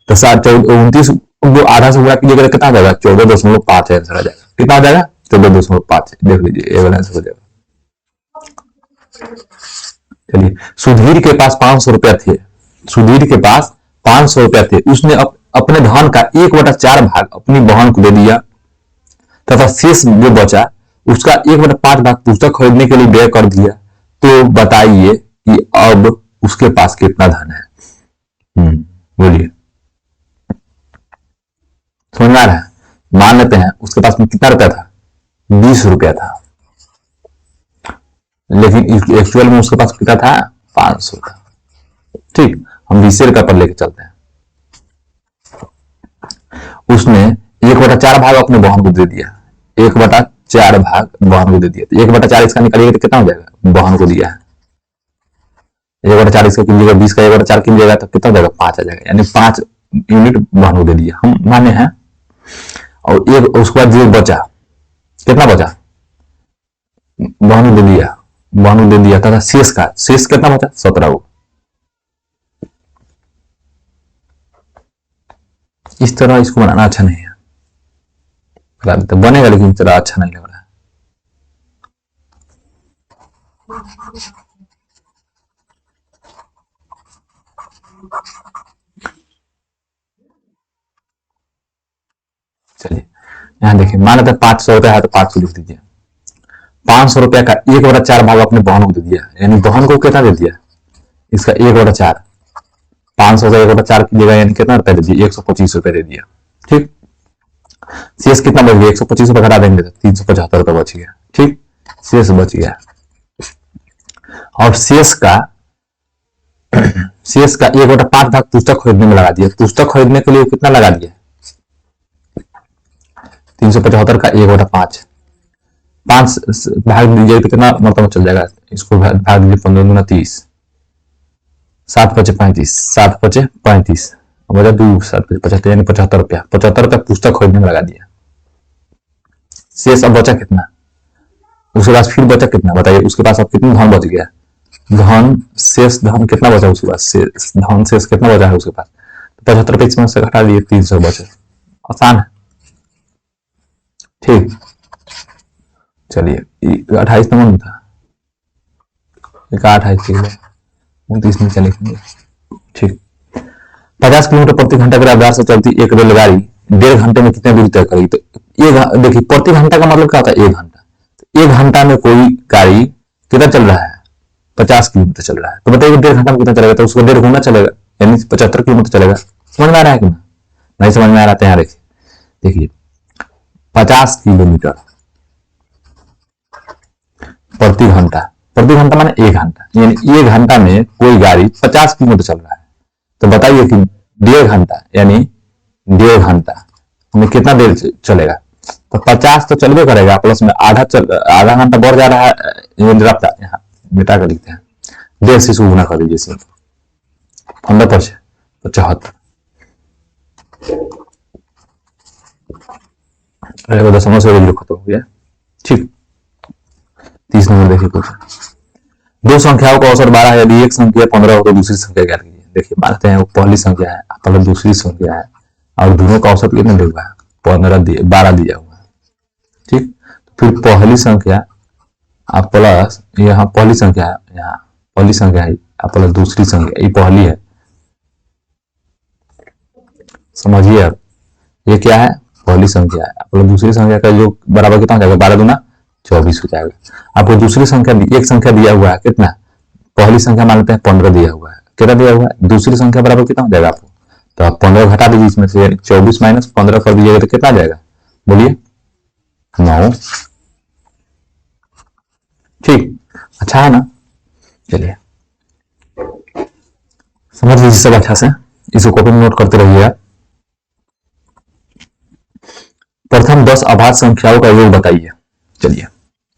तो 29 जो आधा से गुणा कीजिएगा कितना आ जाएगा? 14.5 आंसर आ जाएगा। कितना आ जाएगा? 14.5। देख लीजिए, ये वाला आंसर हो जाएगा। चलिए, सुधीर के पास 500 रुपया थे। सुधीर के पास 500 रुपया थे। उसने अपने धन का 1/4 भाग अपनी बहन को दे दिया तथा शेष जो बचा उसका 1/5 भाग पुस्तक खरीदने के लिए व्यय कर दिया। तो बताइए कि अब उसके पास कितना धन है? बोलिए, समझ में आ रहा है? मान लेते हैं उसके पास में कितना रुपया था? 20 रुपया था, लेकिन एक्चुअल में उसके पास कितना था? 500 था। ठीक, हम 20 रुपया पर लेके चलते हैं। उसने 1/4 भाग अपने बहन को दे दिया। 1/4 भाग बहन को दे दिया। तो 1/4 इसका निकालिएगा तो कितना हो जाएगा? बहन को दिया है 1/4 इसका कीजिएगा, 20 का 1/4 कीजिएगा तो कितना हो जाएगा? 5 आ जाएगा, यानी 5 यूनिट बहन को दे दिया, हम माने हैं। और एक उसके बाद जो बचा, कितना बचा? बहन को दे दिया, बहन को दे दिया तथा शेष कितना बचा? 17 को। इस तरह इसको बनाना अच्छा नहीं है, तो बनेगा लेकिन इस तरह अच्छा नहीं लग रहा है। चलिए, यहां देखिए, मान लेते 500 रुपया है तो 500 लिख दीजिए। 500 रुपया का 1/4 भाग अपने बहन को दे दिया, यानी बहन को कितना दे दिया? इसका 1/4। 500 का 1/4 कीजिएगा, यानी कितना रुपया दे दिया? 125 रुपया दे दिया। ठीक, शेष कितना बच गया? 125 रुपया घटा देंगे तो 375 रुपया बच गया। ठीक, शेष बच गया। और शेष का 1/5 भाग पुस्तक खरीदने में लगा दिया। पुस्तक खरीदने के लिए कितना लगा दिया? 375 का 1/5। 5 भाग दीजिए तो कितना मतलब चल जाएगा? इसको भाग दीजिए, 15 दूना 30, 7 × 5 = 35, 7 × 5 = 35, 2 7 × 5 = 75, यानी 75 रुपया। 75 रुपया पुस्तक खरीदने में लगा दिया। शेष अब बचा कितना? उसके पास फिर बचा कितना बताइए? उसके पास अब कितना धन बच गया? धन शेष धन कितना बचा उसके पास? धन शेष कितना बचा है उसके पास? 75 रुपये इसमें से घटा दिए, 300 बचे। आसान है। ठीक, चलिए, 28 नंबर में था, 28 29 में चलेंगे। ठीक, 50 किलोमीटर प्रति घंटा की रफ्तार से चलती एक रेलगाड़ी 1.5 घंटे में कितने दूरी तय करेगी? तो देखिए, प्रति घंटा का मतलब क्या होता है? 1 घंटा। तो 1 घंटा में कोई गाड़ी कितना चल रहा है? 50 किलोमीटर चल रहा है। तो बताइए 1.5 घंटा में कितना चलेगा? तो उसको 1.5 गुना चलेगा, यानी 75 किलोमीटर चलेगा। समझ में आ रहा है कि नहीं समझ में आ रहा है? देखिए, 50 किलोमीटर प्रति घंटा, प्रति घंटा माने 1 घंटा, यानी 1 घंटा में कोई गाड़ी 50 किलोमीटर चल रहा है। तो बताइए कि 1.5 घंटा, यानी 1.5 घंटा में कितना देर चलेगा? तो 50 तो चलबे करेगा, प्लस में आधा घंटा बढ़ जा रहा है। रफ्तार यहाँ मिटा कर लिखते हैं, 1.5 से इसको गुना कर दीजिए सिर्फ। 15 × 5 = 75। दशमलव से खत्म हो गया। ठीक, 30 नंबर देखिए कुछ। दो संख्याओं का औसत 12 है। यदि एक संख्या 15 हो तो दूसरी संख्या क्या कीजिए? देखिए, मानते हैं वो पहली संख्या है, पहले दूसरी संख्या है, और दोनों का औसत कितना दिया हुआ है? 12 दिया हुआ है। ठीक, तो फिर पहली संख्या आप प्लस, यहाँ पहली संख्या है, यहाँ पहली संख्या है, प्लस दूसरी संख्या, ये पहली है, समझिए। अब ये क्या है? पहली संख्या है, प्लस दूसरी संख्या का जो बराबर कितना हो जाएगा? 12 दूना 24 हो जाएगा। आपको दूसरी संख्या, एक संख्या दिया हुआ है, कितना? पहली संख्या मान लेते हैं 15 दिया हुआ है, कितना दिया हुआ है? दूसरी संख्या बराबर कितना हो जाएगा आपको? तो आप 15 घटा दीजिए इसमें से, 24 - 15 कर दीजिएगा तो कितना आ जाएगा? बोलिए, 9। ठीक, अच्छा है ना? चलिए, समझ लीजिए सब अच्छा से, इसको कॉपी में नोट करते रहिएगा। प्रथम 10 अभाज्य संख्याओं का योग बताइए। चलिए,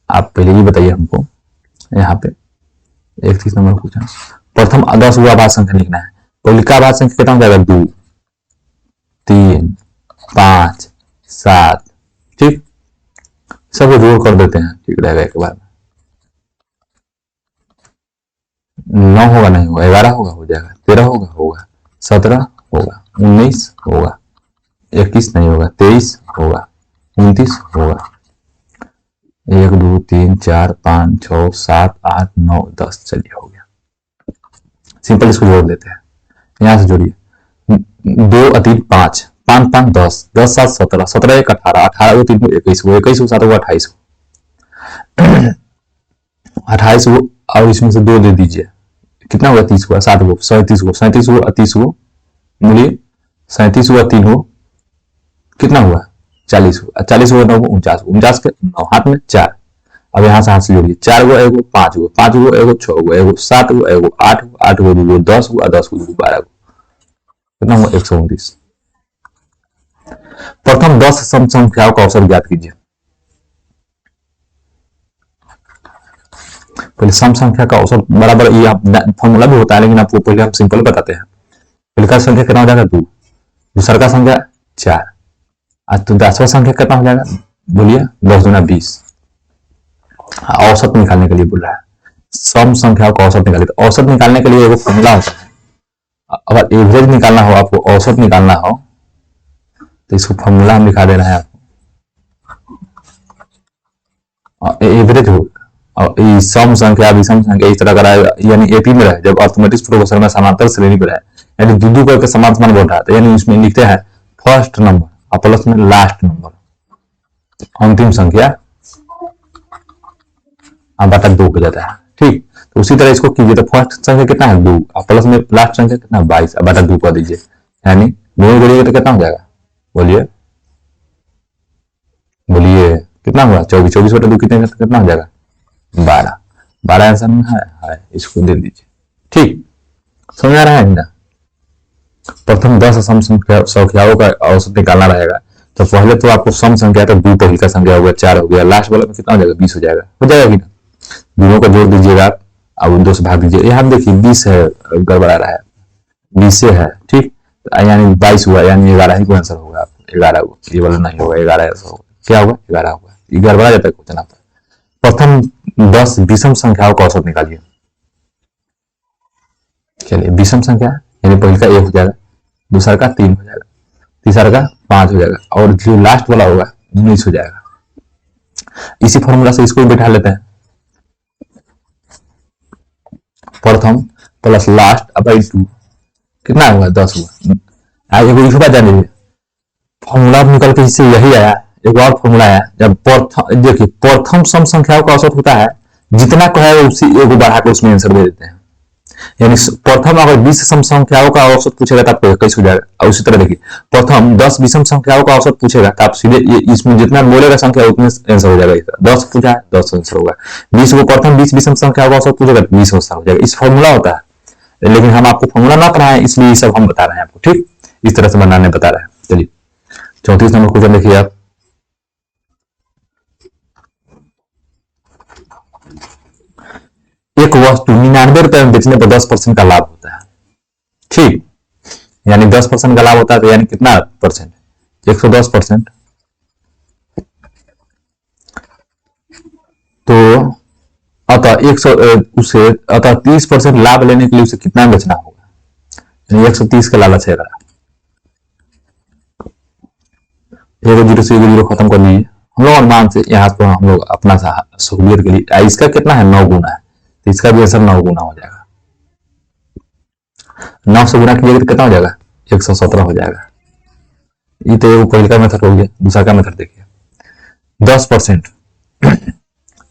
आप पहले ही बताइए हमको। यहाँ पे 31 नंबर पूछा, प्रथम 10 अभाज्य संख्या लिखना है। पहली का अभाज्य संख्या कितना हो जाएगा? 2, 3, 5, 7। ठीक, सब जोड़ कर देते हैं, ठीक रहेगा एक बार। 9 होगा नहीं होगा, 11 होगा हो जाएगा, 13 होगा होगा, 17 होगा, 19 होगा, 21 नहीं होगा, 23 होगा, 29 होगा, 1 2 3 4 5 6 7 8 9 10। चलिए हो गया। सिंपल इसको जोड़ देते हैं, यहां से जोड़िए, 2 और 3 5, 5 5 10, 10 7 17, 17 1 18, 18 को 3 को 21 को, 21 को 7 को 28 को, 28 को और इसमें से 2 दे दीजिए, कितना होगा, 30 हुआ, 7 को 37 को, 37 को 30 को बोलिए, 37 हुआ 3 को कितना हुआ, 40 हुआ, 40 हुआ 9 को 49 को, 49 के 9 हाथ में 4। अब यहाँ से हाथ से जोड़िए, 4 को 1 को 5 को, 5 को 1 को 6 को, 1 को 7 को, 1 को 8 को, 8 को 2 को 10 को, 10 को 2 12 को, कितना हुआ, 129। प्रथम 10 सम संख्याओं का औसत ज्ञात कीजिए। पहले सम संख्या का औसत बराबर, ये फॉर्मूला भी होता है, लेकिन आपको पहले हम सिंपल बताते हैं। पहले का संख्या कितना हो जाएगा, 2, दूसरा का संख्या 4, आज तो 10वां संख्या कितना हो जाएगा, बोलिए 10 गुना 20। औसत निकालने के लिए बोल रहा है, सम संख्याओं का औसत निकालिए। तो औसत निकालने के लिए एक फॉर्मूला होता है, अगर एवरेज निकालना हो, आपको औसत निकालना हो, तो इसको फॉर्मूला हम लिखा दे रहे हैं आपको, एवरेज हो और सम संख्या विषम संख्या इस तरह का रहा, यानी एपी में रहे, जब अर्थमेटिक्स प्रोग्रेशन में समांतर श्रेणी पर है, यानी दो करके समान समान बढ़ रहा है, यानी इसमें लिखते हैं फर्स्ट नंबर और प्लस में लास्ट नंबर, अंतिम संख्या बटा 2 हो जाता है। ठीक, तो उसी तरह इसको कीजिए, तो फर्स्ट संख्या कितना है 2 और प्लस में लास्ट संख्या कितना 22 बटा 2 कर दीजिए, यानी दोनों जोड़िएगा तो कितना हो जाएगा, बोलिए बोलिए कितना हुआ, 24, 24 बटा 2 कितना हो जाएगा, 12, 12 आंसर में है, इसको दे दीजिए। ठीक, समझ आ रहा है ना। प्रथम 10 सम संख्याओं का औसत निकालना रहेगा, तो पहले तो आपको सम संख्या, तो 2 पहले का संख्या हो गया, 4 हो गया, लास्ट वाला में कितना हो जाएगा, 20 हो जाएगा, हो जाएगा कि ना। दोनों को जोड़ दीजिएगा आप, अब 2 से भाग दीजिए, यहाँ देखिए 20 है, गड़बड़ा रहा है, 20 से है, ठीक, यानी 22 हुआ, यानी 11 ही को आंसर होगा, 11 को, ये वाला नहीं होगा, 11 ऐसा होगा, क्या होगा, 11 होगा, ये गड़बड़ा जाता है क्वेश्चन आपका। प्रथम 10 विषम संख्याओं का औसत निकालिए। चलिए, विषम संख्या यानी पहले का 1 हो जाएगा, दूसरा का 3 हो जाएगा, तीसरा का 5 हो जाएगा, और जो लास्ट वाला होगा 19 हो जाएगा। इसी फॉर्मूला से इसको भी बैठा लेते हैं, प्रथम प्लस लास्ट बाई 2 कितना हुआ, 10 हुआ। आगे कोई बात जान लीजिए, फॉर्मूला निकल के इससे यही आया, एक और फॉर्मूला है, जब देखिए प्रथम सम संख्याओं का औसत होता है, जितना कहेगा उसी एक बढ़ा के उसमें आंसर दे देते हैं, यानी प्रथम अगर 20 सम संख्याओं का औसत पूछेगा तो आपको 21 हो जाएगा, और उसी तरह देखिए प्रथम 10 विषम संख्याओं का औसत पूछेगा तो आप सीधे इसमें जितना बोलेगा संख्या उतने आंसर हो जाएगा। 10 पूछा है 10 आंसर होगा, 20 को प्रथम 20 विषम संख्याओं का औसत पूछेगा तो 20 आंसर हो जाएगा। इस फॉर्मूला होता है, लेकिन हम आपको फॉर्मूला ना पढ़ाएं, इसलिए ये सब हम बता रहे हैं आपको, ठीक, इस तरह से बनाने बता रहे हैं। चलिए 34 नंबर क्वेश्चन देखिए आप, एक वस्तु 99 रुपए में बेचने पर 10% का लाभ होता है, ठीक, यानी 10% का लाभ होता है, तो यानी कितना परसेंट, 110%। तो अतः 30% लाभ लेने के लिए उसे कितना बेचना होगा, यानी 130 का लालच है। 0 से 0 खत्म कर लीजिए, हम लोग अनुमान से यहाँ पर हम लोग अपना सहूलियत के लिए, इसका कितना है 9 गुना है, तो इसका भी आंसर 9 गुना हो जाएगा। 9 से गुना कीजिएगा तो कितना हो जाएगा, 117 हो जाएगा। ये तो पहले का मेथड हो गया, दूसरा का मेथड देखिए, 10%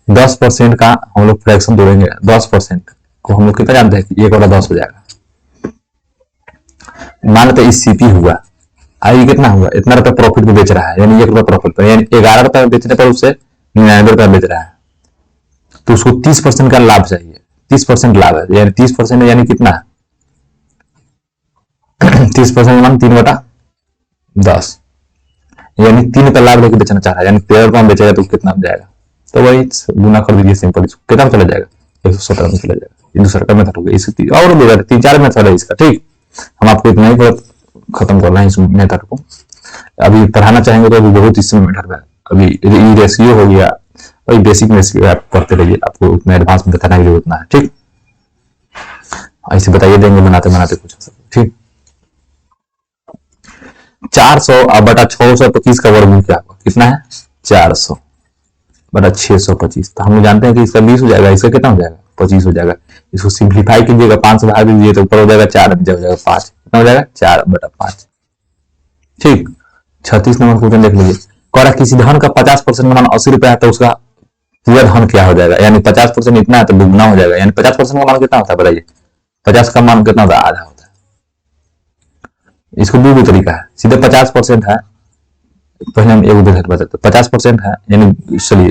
10% का हम लोग फ्रैक्शन जोड़ेंगे, 10% को हम लोग कितना जानते हैं कि 1 बटा 10 हो जाएगा। मान लेते सीपी हुआ, आई कितना हुआ, इतना रुपया प्रॉफिट में बेच रहा है, यानी 1 रुपया प्रॉफिट पर, यानी 11 रुपया बेचने पर उससे 99 रुपया बेच रहा है, तो उसको 30% का लाभ चाहिए, 30% लाभ है, यानी 30% यानी कितना, 30% मान 3/10, यानी 3 का लाभ लेके बेचना चाह रहा है, यानी 13 रुपया में बेचेगा तो कितना हो जाएगा, तो वही गुना कर दीजिए सिंपल, इसको कितना चला जाएगा, 117 में चला जाएगा। ये दूसरा का मेथड हो गया, इसकी और 3-4 मेथड है इसका, ठीक, हम आपको इतना ही खत्म कर रहे हैं इस मेथड को। अभी पढ़ाना चाहेंगे तो अभी बहुत इसमें मेथड है, अभी रेशियो हो गया, वही बेसिक रेशियो आप पढ़ते रहिए, आपको उतना एडवांस में बताने की जरूरत ना है, ठीक। ऐसे बताइए देंगे बनाते बनाते कुछ ठीक। 400 बटा 625 का वर्गमूल क्या होगा, कितना है 400 बटा 625। तो हम जानते हैं कि इसका 20 हो जाएगा, इसका कितना हो जाएगा 25 हो जाएगा। इसको सिंप्लीफाई कीजिएगा, 5 से भाग दीजिए तो ऊपर हो जाएगा 4, नीचे हो जाएगा 5, कितना हो जाएगा 4 बटा 5। ठीक। 36 नंबर क्वेश्चन देख लीजिए। कह रहा किसी धन का 50% का मान 80 रुपया है तो उसका पूरा धन क्या हो जाएगा, यानी 50% इतना है तो दुगना हो जाएगा, यानी 50% का मान कितना होता है बताइए, 50 का मान कितना होता है, आधा होता है। इसको दो तरीका है, सीधे 50% है, पहले हम एक उदाहरण बताते 50% है, यानी चलिए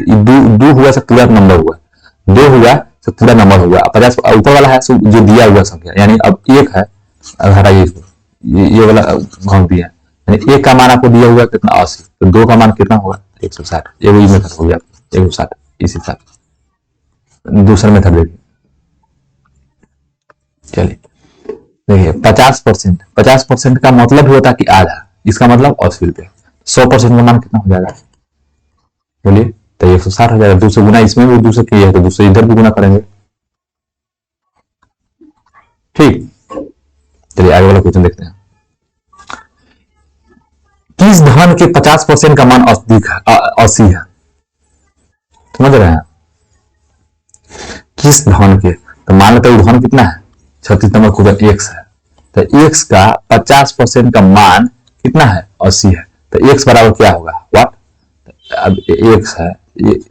दो हुआ से पूरा नंबर हुआ, दो हुआ से पूरा नंबर हुआ, 50 ऊपर वाला है जो दिया हुआ संख्या, यानी अब एक है, अब हटाइए इसको, ये वाला घाव दिया, यानी एक का मान आपको दिया हुआ कितना 80, तो दो का मान कितना होगा 160, ये वही मेथड हो गया 160। इसी साथ दूसरा मेथड देखिए, चलिए देखिए 50% का मतलब होता है कि आधा, इसका मतलब 80 रुपये, 100% का मान कितना हो जाएगा बोलिए, तो 160 हो जाएगा। 2 से गुना इसमें भी 2 से किया है तो 2 से इधर भी गुना करेंगे। ठीक, चलिए आगे वाला क्वेश्चन देखते हैं। किस धन के 50% का मान 80 है, समझ रहे हैं, किस धन के, तो मान लेते हैं धन कितना है 36 नंबर क्वेश्चन x है, तो x का 50% का मान कितना है 80 है, तो x बराबर क्या होगा व्हाट, अब x है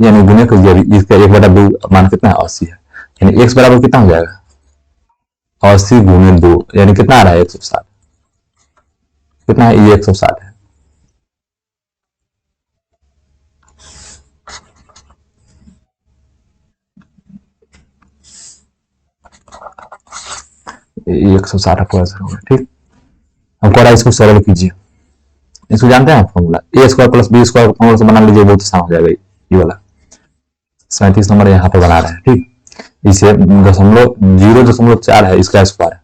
यानी गुने को इसका 1/2 मान कितना है 80 है, यानी x बराबर कितना हो जाएगा 80 गुने 2, यानी कितना आ रहा है 160, कितना है ये 160 है। ये 160 आपको आंसर होगा। ठीक, हमको इसको सरल कीजिए, इसको जानते हैं आप formula, a square plus b square formula से बना लीजिए, बहुत आसान हो जाएगा ये वाला। 37 नंबर यहाँ पर बना रहे हैं। ठीक, इसे 0.4 है इसका स्क्वायर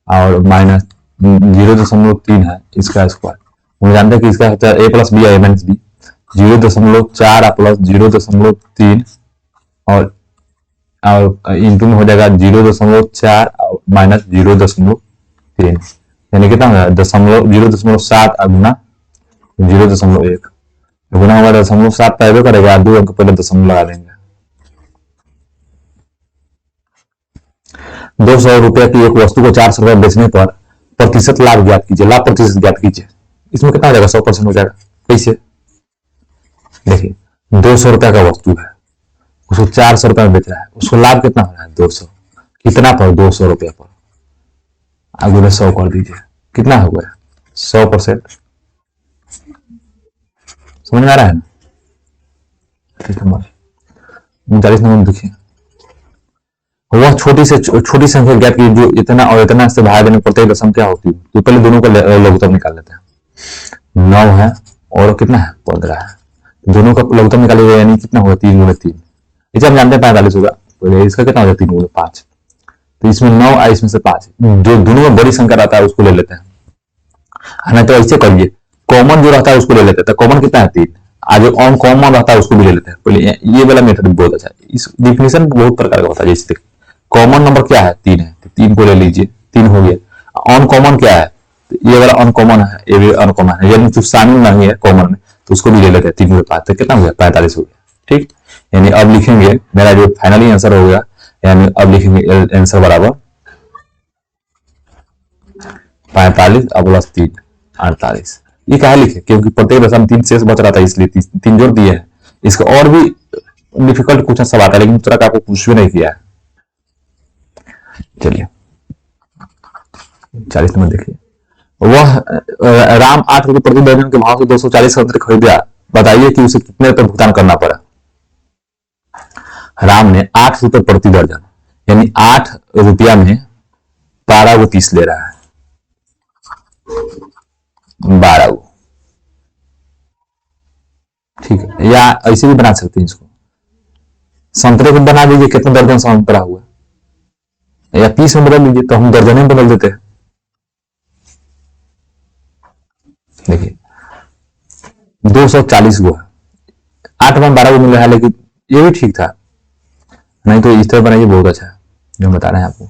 और माइनस 0.3 है इसका स्क्वायर, हम जानते हैं कि इसका होता है a प्लस बी या a माइनस बी, 0.4 प्लस 0.3 और इंटू में हो जाएगा 0.4 और माइनस 0.3, यानी कितना हो जाएगा 0.7 गुना 0.1 गुना होगा 0.7 पैदा करेगा, 2 अंक पहले दशमलव लगा देंगे। 200 रुपए की एक वस्तु को 400 रुपए बेचने पर प्रतिशत लाभ ज्ञात कीजिए, लाभ प्रतिशत ज्ञात कीजिए, इसमें कितना हो जाएगा 100% हो जाएगा। कैसे, देखिए 200 रुपए का वस्तु है, उसको 400 रुपए में बेच रहा है, उसको लाभ कितना हो रहा है 200, कितना पर 200 रुपए पर, आगे में 100 कर दीजिए, कितना हो गया 100%, समझ में आ रहा है ना। 39 नंबर देखिए, वह छोटी संख्या ज्ञात की जो इतना और इतना से भाग देने प्रत्येक दशम क्या होती है, तो पहले दोनों का लघुत्तम निकाल लेते हैं। 9 है और कितना है 15 है, दोनों का लघुत्तम निकालिएगा, यानी कितना होगा 3 गुणे 3, इसे हम जानते हैं 45 होगा, तो इसका कितना होगा 3 गुणे 5, तो इसमें 9 है इसमें से 5, जो दोनों में बड़ी संख्या रहता है उसको ले लेते हैं, नहीं तो ऐसे करिए कॉमन जो रहता है उसको ले लेते हैं, तो कॉमन कितना है 3, आज जो अनकॉमन रहता है उसको भी ले लेते हैं। पहले ये वाला मेथड बहुत अच्छा है, इस डिफिनेशन बहुत प्रकार का होता है, जैसे देखिए कॉमन नंबर क्या है 3 है, तो 3 को ले लीजिए, 3 हो गया। अनकॉमन क्या है, तो ये वाला अनकॉमन है, ये भी अनकॉमन है, यानी जो शामिल नहीं है कॉमन में तो उसको भी ले लेते हैं, 3 गुणे 5 तो कितना हो गया 45 हो गया। ठीक, यानी अब लिखेंगे मेरा जो फाइनली आंसर हो गया, यानी अब लिखेंगे आंसर बराबर 45 और प्लस 3 48। ये कहा लिखे क्योंकि प्रत्येक दशम 3 शेष बच रहा था, इसलिए 3 जोड़ दिए हैं। इसका और भी डिफिकल्ट क्वेश्चन सब आता है, लेकिन उस तरह का आपको कुछ भी नहीं किया है। चलिए 40 नंबर देखिए, वह राम 8 रुपए प्रति दर्जन के भाव से 240 संतरे खरीदा, बताइए कि उसे कितने रुपए भुगतान करना पड़ा। राम ने 8 रुपए प्रति दर्जन यानी 8 रुपया में 12 को 30 ले रहा है, 12 को, ठीक है, या ऐसे भी बना सकते हैं इसको, संतरे को बना लीजिए कितने दर्जन संतरा हुआ, या 30 में बदल लीजिए तो हम दर्जन में बदल देते हैं। देखिए 240 हुआ, 8 में 12 को मिल रहा है, लेकिन ये भी ठीक था, नहीं तो इस तरह बनाइए बहुत अच्छा है जो बता रहे हैं आपको।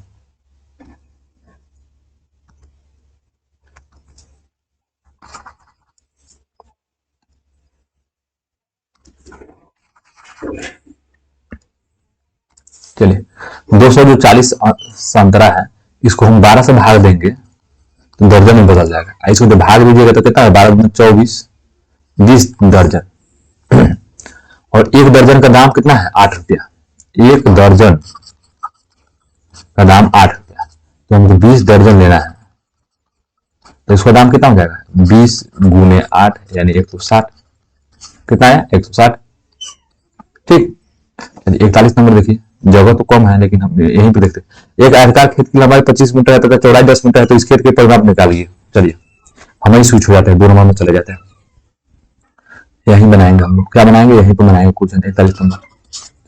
चलिए 240 संतरा है, इसको हम 12 से भाग देंगे तो दर्जन में बदल जाएगा। इसको तो भाग दीजिएगा तो कितना है, 12 24, 20 दर्जन। और एक दर्जन का दाम कितना है, 8 रुपया। एक दर्जन का दाम 8 रुपया, तो हमको 20 दर्जन लेना है, तो इसका दाम कितना हो जाएगा, 20 गुने 8 यानी 160। कितना है, 160। ठीक, 41 नंबर देखिए, जगह तो कम है लेकिन हम यहीं पे देखते हैं। एक आयताकार खेत की लंबाई 25 मीटर है तथा चौड़ाई 10 मीटर है, तो इस खेत के परिमाप निकालिए। चलिए हमें स्विच हो जाता है, 2 नंबर में चले जाते हैं। यहीं बनाएंगे हम लोग, क्या बनाएंगे, यहीं पे बनाएंगे क्वेश्चन 41 नंबर।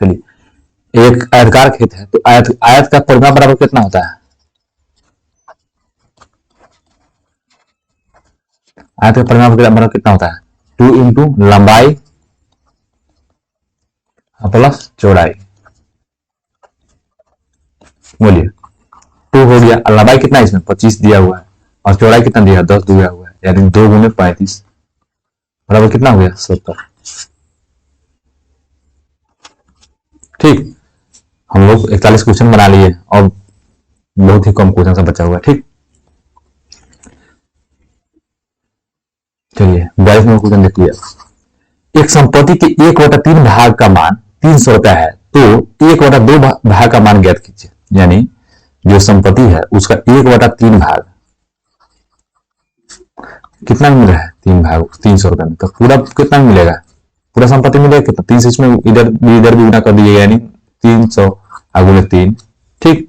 चलिए एक आयताकार खेत है, तो आयत का परिमाप बराबर कितना होता है, आयत का परिमाप बराबर कितना होता है, 2 इंटू लंबाई प्लस चौड़ाई। बोलिए 2 हो गया, लंबाई कितना है इसमें 25 दिया हुआ है, और चौड़ाई कितना दिया है 10 दिया हुआ है, यानी 2 गुने 35 बराबर कितना हो गया 70। ठीक, हम लोग 41 क्वेश्चन बना लिए और बहुत ही कम क्वेश्चन सा बचा हुआ है। ठीक, चलिए 42 नंबर क्वेश्चन देखिए। एक संपत्ति के 1/3 भाग का मान 300 रुपया है, तो 1/2 भाग का मान ज्ञात कीजिए। यानी जो संपत्ति है उसका 1/3 भाग कितना मिल रहा है, 3 भाग 300 रुपए में, तो पूरा कितना मिलेगा, पूरा संपत्ति मिलेगा कितना, 3 से इसमें इधर भी गुना कर दीजिएगा, यानी 300 गुणे 3। ठीक,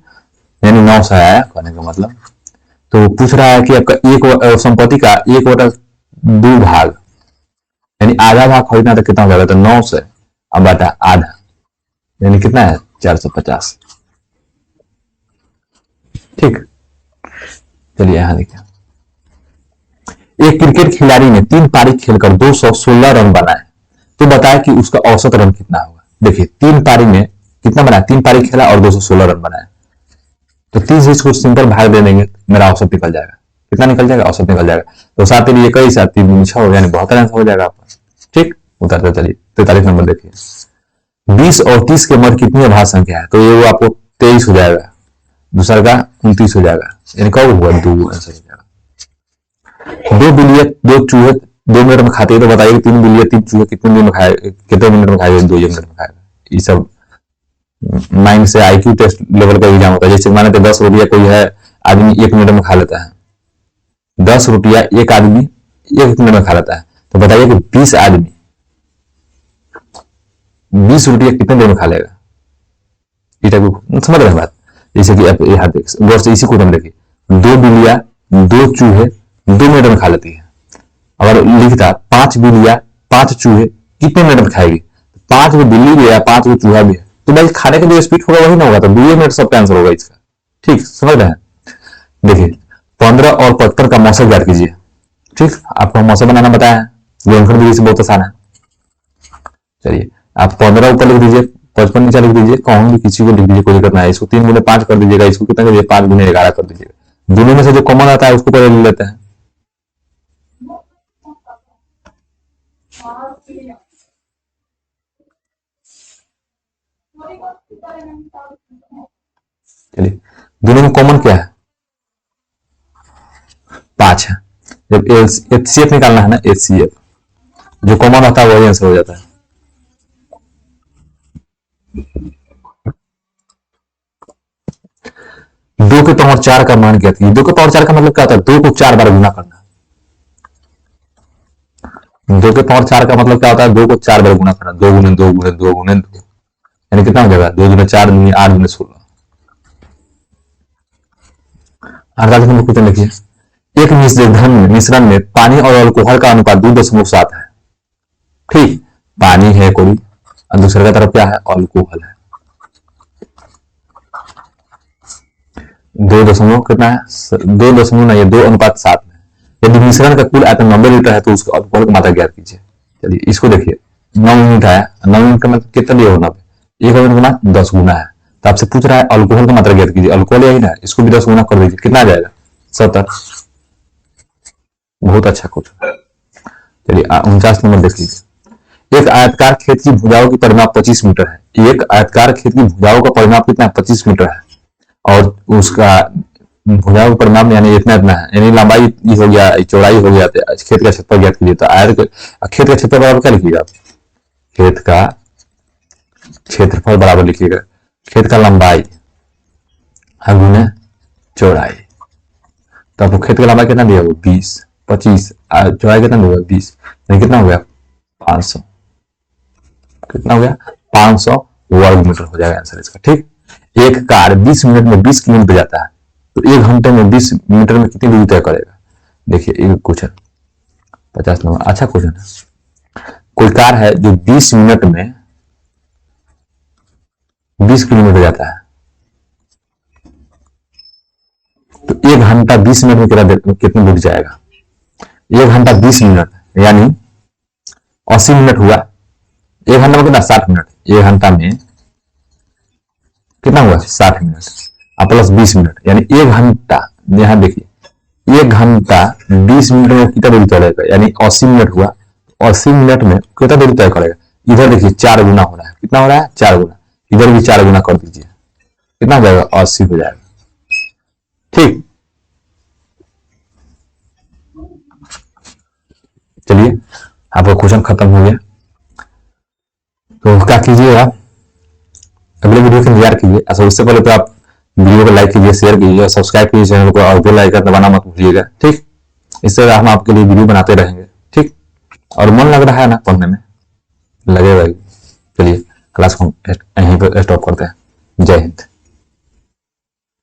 यानी 900 आया कहने का मतलब। तो पूछ रहा है कि आपका एक संपत्ति का 1/2 भाग यानी आधा भाग खरीदना तो कितना हो जाएगा, तो 9 से अब बटा आधा यानी कितना है 450। ठीक, चलिए यहां देखिए। एक क्रिकेट खिलाड़ी ने 3 पारी खेलकर 216 रन बनाए, तो बताया कि उसका औसत रन कितना होगा। देखिए 3 पारी में कितना बनाया, 3 पारी खेला और 216 रन बनाया, तो 3 से इसको सिंपल भाग दे देंगे, मेरा औसत निकल जाएगा। कितना निकल जाएगा, औसत निकल जाएगा। तो 7 3 21 7 3 6 यानी 72 आंसर हो जाएगा आपका। ठीक, उतरते चलिए 43 नंबर देखिए। 20 और 30 के मध्य कितनी अभाज्य संख्या है, तो ये वो आपको 23 हो जाएगा, दूसरा का 29 हो जाएगा, यानी कब हुआ 2 आंसर हो जाएगा। 2 बिल्ली 2 चूहे 2 मिनट में खाते हैं, तो बताइए 3 बिल्ली 3 चूहे कितने दिन में खाए, कितने मिनट में खाएगा, 2 मिनट में खाएगा। ये सब माइंड से आईक्यू टेस्ट लेवल का एग्जाम होता है। जैसे माने तो 10 रुपया कोई है आदमी 1 मिनट में खा लेता है, 10 रुपया एक आदमी 1 मिनट में खा लेता है, तो बताइए कि 20 आदमी 20 रुपया कितने देर में खा लेगा। समझ रहे हैं बात। जैसे कि आप यहाँ देख गौर से इसी को हम देखिए, 2 बिल्लियां 2 चूहे 2 मिनट में खा लेती है। अगर लिखता 5 बिल्लियां 5 चूहे कितने मिनट में खाएगी, 5 वो बिल्ली भी है 5 वो चूहा भी है, तो भाई खाने का जो स्पीड होगा वही ना होगा, तो 2 मिनट सबका आंसर होगा इसका। ठीक, समझ रहे हैं। देखिए 15 और 75 का मौसम ज्ञात कीजिए। ठीक, आपको मौसम बनाना बताया है, गुणनखंड विधि से बहुत आसान है। चलिए आप 15 ऊपर लिख दीजिए, 55 नीचे लिख दीजिए, कहूँ भी किसी को लिख दीजिए, कोई दिक्कत नहीं है। इसको 3 गुने 5 कर दीजिएगा, इसको कितना कर दीजिए 5 गुने 11 कर दीजिएगा। दोनों में से जो कॉमन आता है उसको पहले ले लेते हैं। चलिए दोनों में कॉमन क्या है, 5 है। जब एचसीएफ निकालना है ना, एचसीएफ जो कॉमन आता है वही आंसर हो जाता है। दो के पावर 4 का मान क्या था, 2 के पावर 4 का मतलब क्या होता है, 2 को 4 बार गुना करना। 2 के पावर 4 का मतलब क्या होता है, 2 को 4 बार गुना करना, 2 गुने 2 गुने 2 गुने 2, यानी कितना हो जाएगा 2 गुने 4 गुने 8 गुने 16। 48 नंबर क्वेश्चन लिखिए। एक मिश्रण में पानी और अल्कोहल का अनुपात 2.7 है। ठीक, पानी है कोई और दूसरे का तरफ क्या है, अल्कोहल है। 2 दशमलव कितना है, 2 दशमलव नहीं, 2:7 में। यदि मिश्रण का कुल आयतन 90 लीटर है तो उसका अल्कोहल की मात्रा ज्ञात कीजिए। चलिए इसको देखिए, 9 यूनिट आया, 9 यूनिट का मतलब कितना दिया होगा, 1 यूनिट गुना 10 गुना है, तो आपसे पूछ रहा है अल्कोहल की मात्रा ज्ञात कीजिए। अल्कोहल यही ना, इसको भी 10 गुना कर दीजिए, कितना आ जाएगा 70। बहुत अच्छा क्वेश्चन। चलिए 49 नंबर देख लीजिए। एक आयताकार खेत की भुजाओं की परिमाप 25 मीटर है। एक आयताकार खेत की भुजाओं का परिमाप कितना है? 25 मीटर है। और उसका भुजाओं का परिमाप यानी इतना इतना है, यानी लंबाई हो गया, चौड़ाई हो गया, खेत का क्षेत्रफल ज्ञात कीजिए। तो खेत का क्षेत्रफल बराबर क्या लिखिएगा? खेत का क्षेत्रफल बराबर लिखिएगा खेत का लंबाई गुने चौड़ाई। तो आपको खेत का लंबाई कितना दिया हुआ? 20, 25, चौड़ाई कितना दिया हुआ? 20, कितना हो गया? 500। कितना हो गया? 500 वर्ग मीटर हो जाएगा आंसर इसका। ठीक, एक कार 20 मिनट में 20 किलोमीटर जाता है, तो 1 घंटे में 20 मीटर में कितनी दूरी तय करेगा? देखिए एक क्वेश्चन 50 नंबर, अच्छा क्वेश्चन है। कोई कार है जो 20 मिनट में 20 किलोमीटर जाता है, तो 1 घंटा 20 मिनट में कितनी दूर जाएगा? 1 घंटा 20 मिनट यानी 80 मिनट हुआ। 1 घंटा में कितना? 60 मिनट। 1 घंटा में कितना हुआ? 60 मिनट प्लस 20 मिनट, यानी 1 घंटा, यहां देखिए 1 घंटा 20 मिनट में कितना दूरी तय करेगा? यानी 80 मिनट हुआ, 80 मिनट में कितना दूरी तय करेगा? इधर देखिए 4 गुना हो रहा है। कितना हो रहा है? 4 गुना। इधर भी 4 गुना कर दीजिए, कितना हो जाएगा? 80 हो जाएगा। ठीक, चलिए आपका क्वेश्चन खत्म हो गया। तो क्या कीजिएगा, अगले वीडियो का इंतजार कीजिए। अच्छा, उससे पहले तो आप वीडियो को लाइक कीजिए, शेयर कीजिए और सब्सक्राइब कीजिए चैनल को, और बेल आइकन दबाना मत भूलिएगा। ठीक, इससे हम आपके लिए वीडियो बनाते रहेंगे। ठीक, और मन लग रहा है ना पढ़ने में? लगेगा ही। चलिए क्लास को यहीं पर स्टॉप करते हैं। जय हिंद।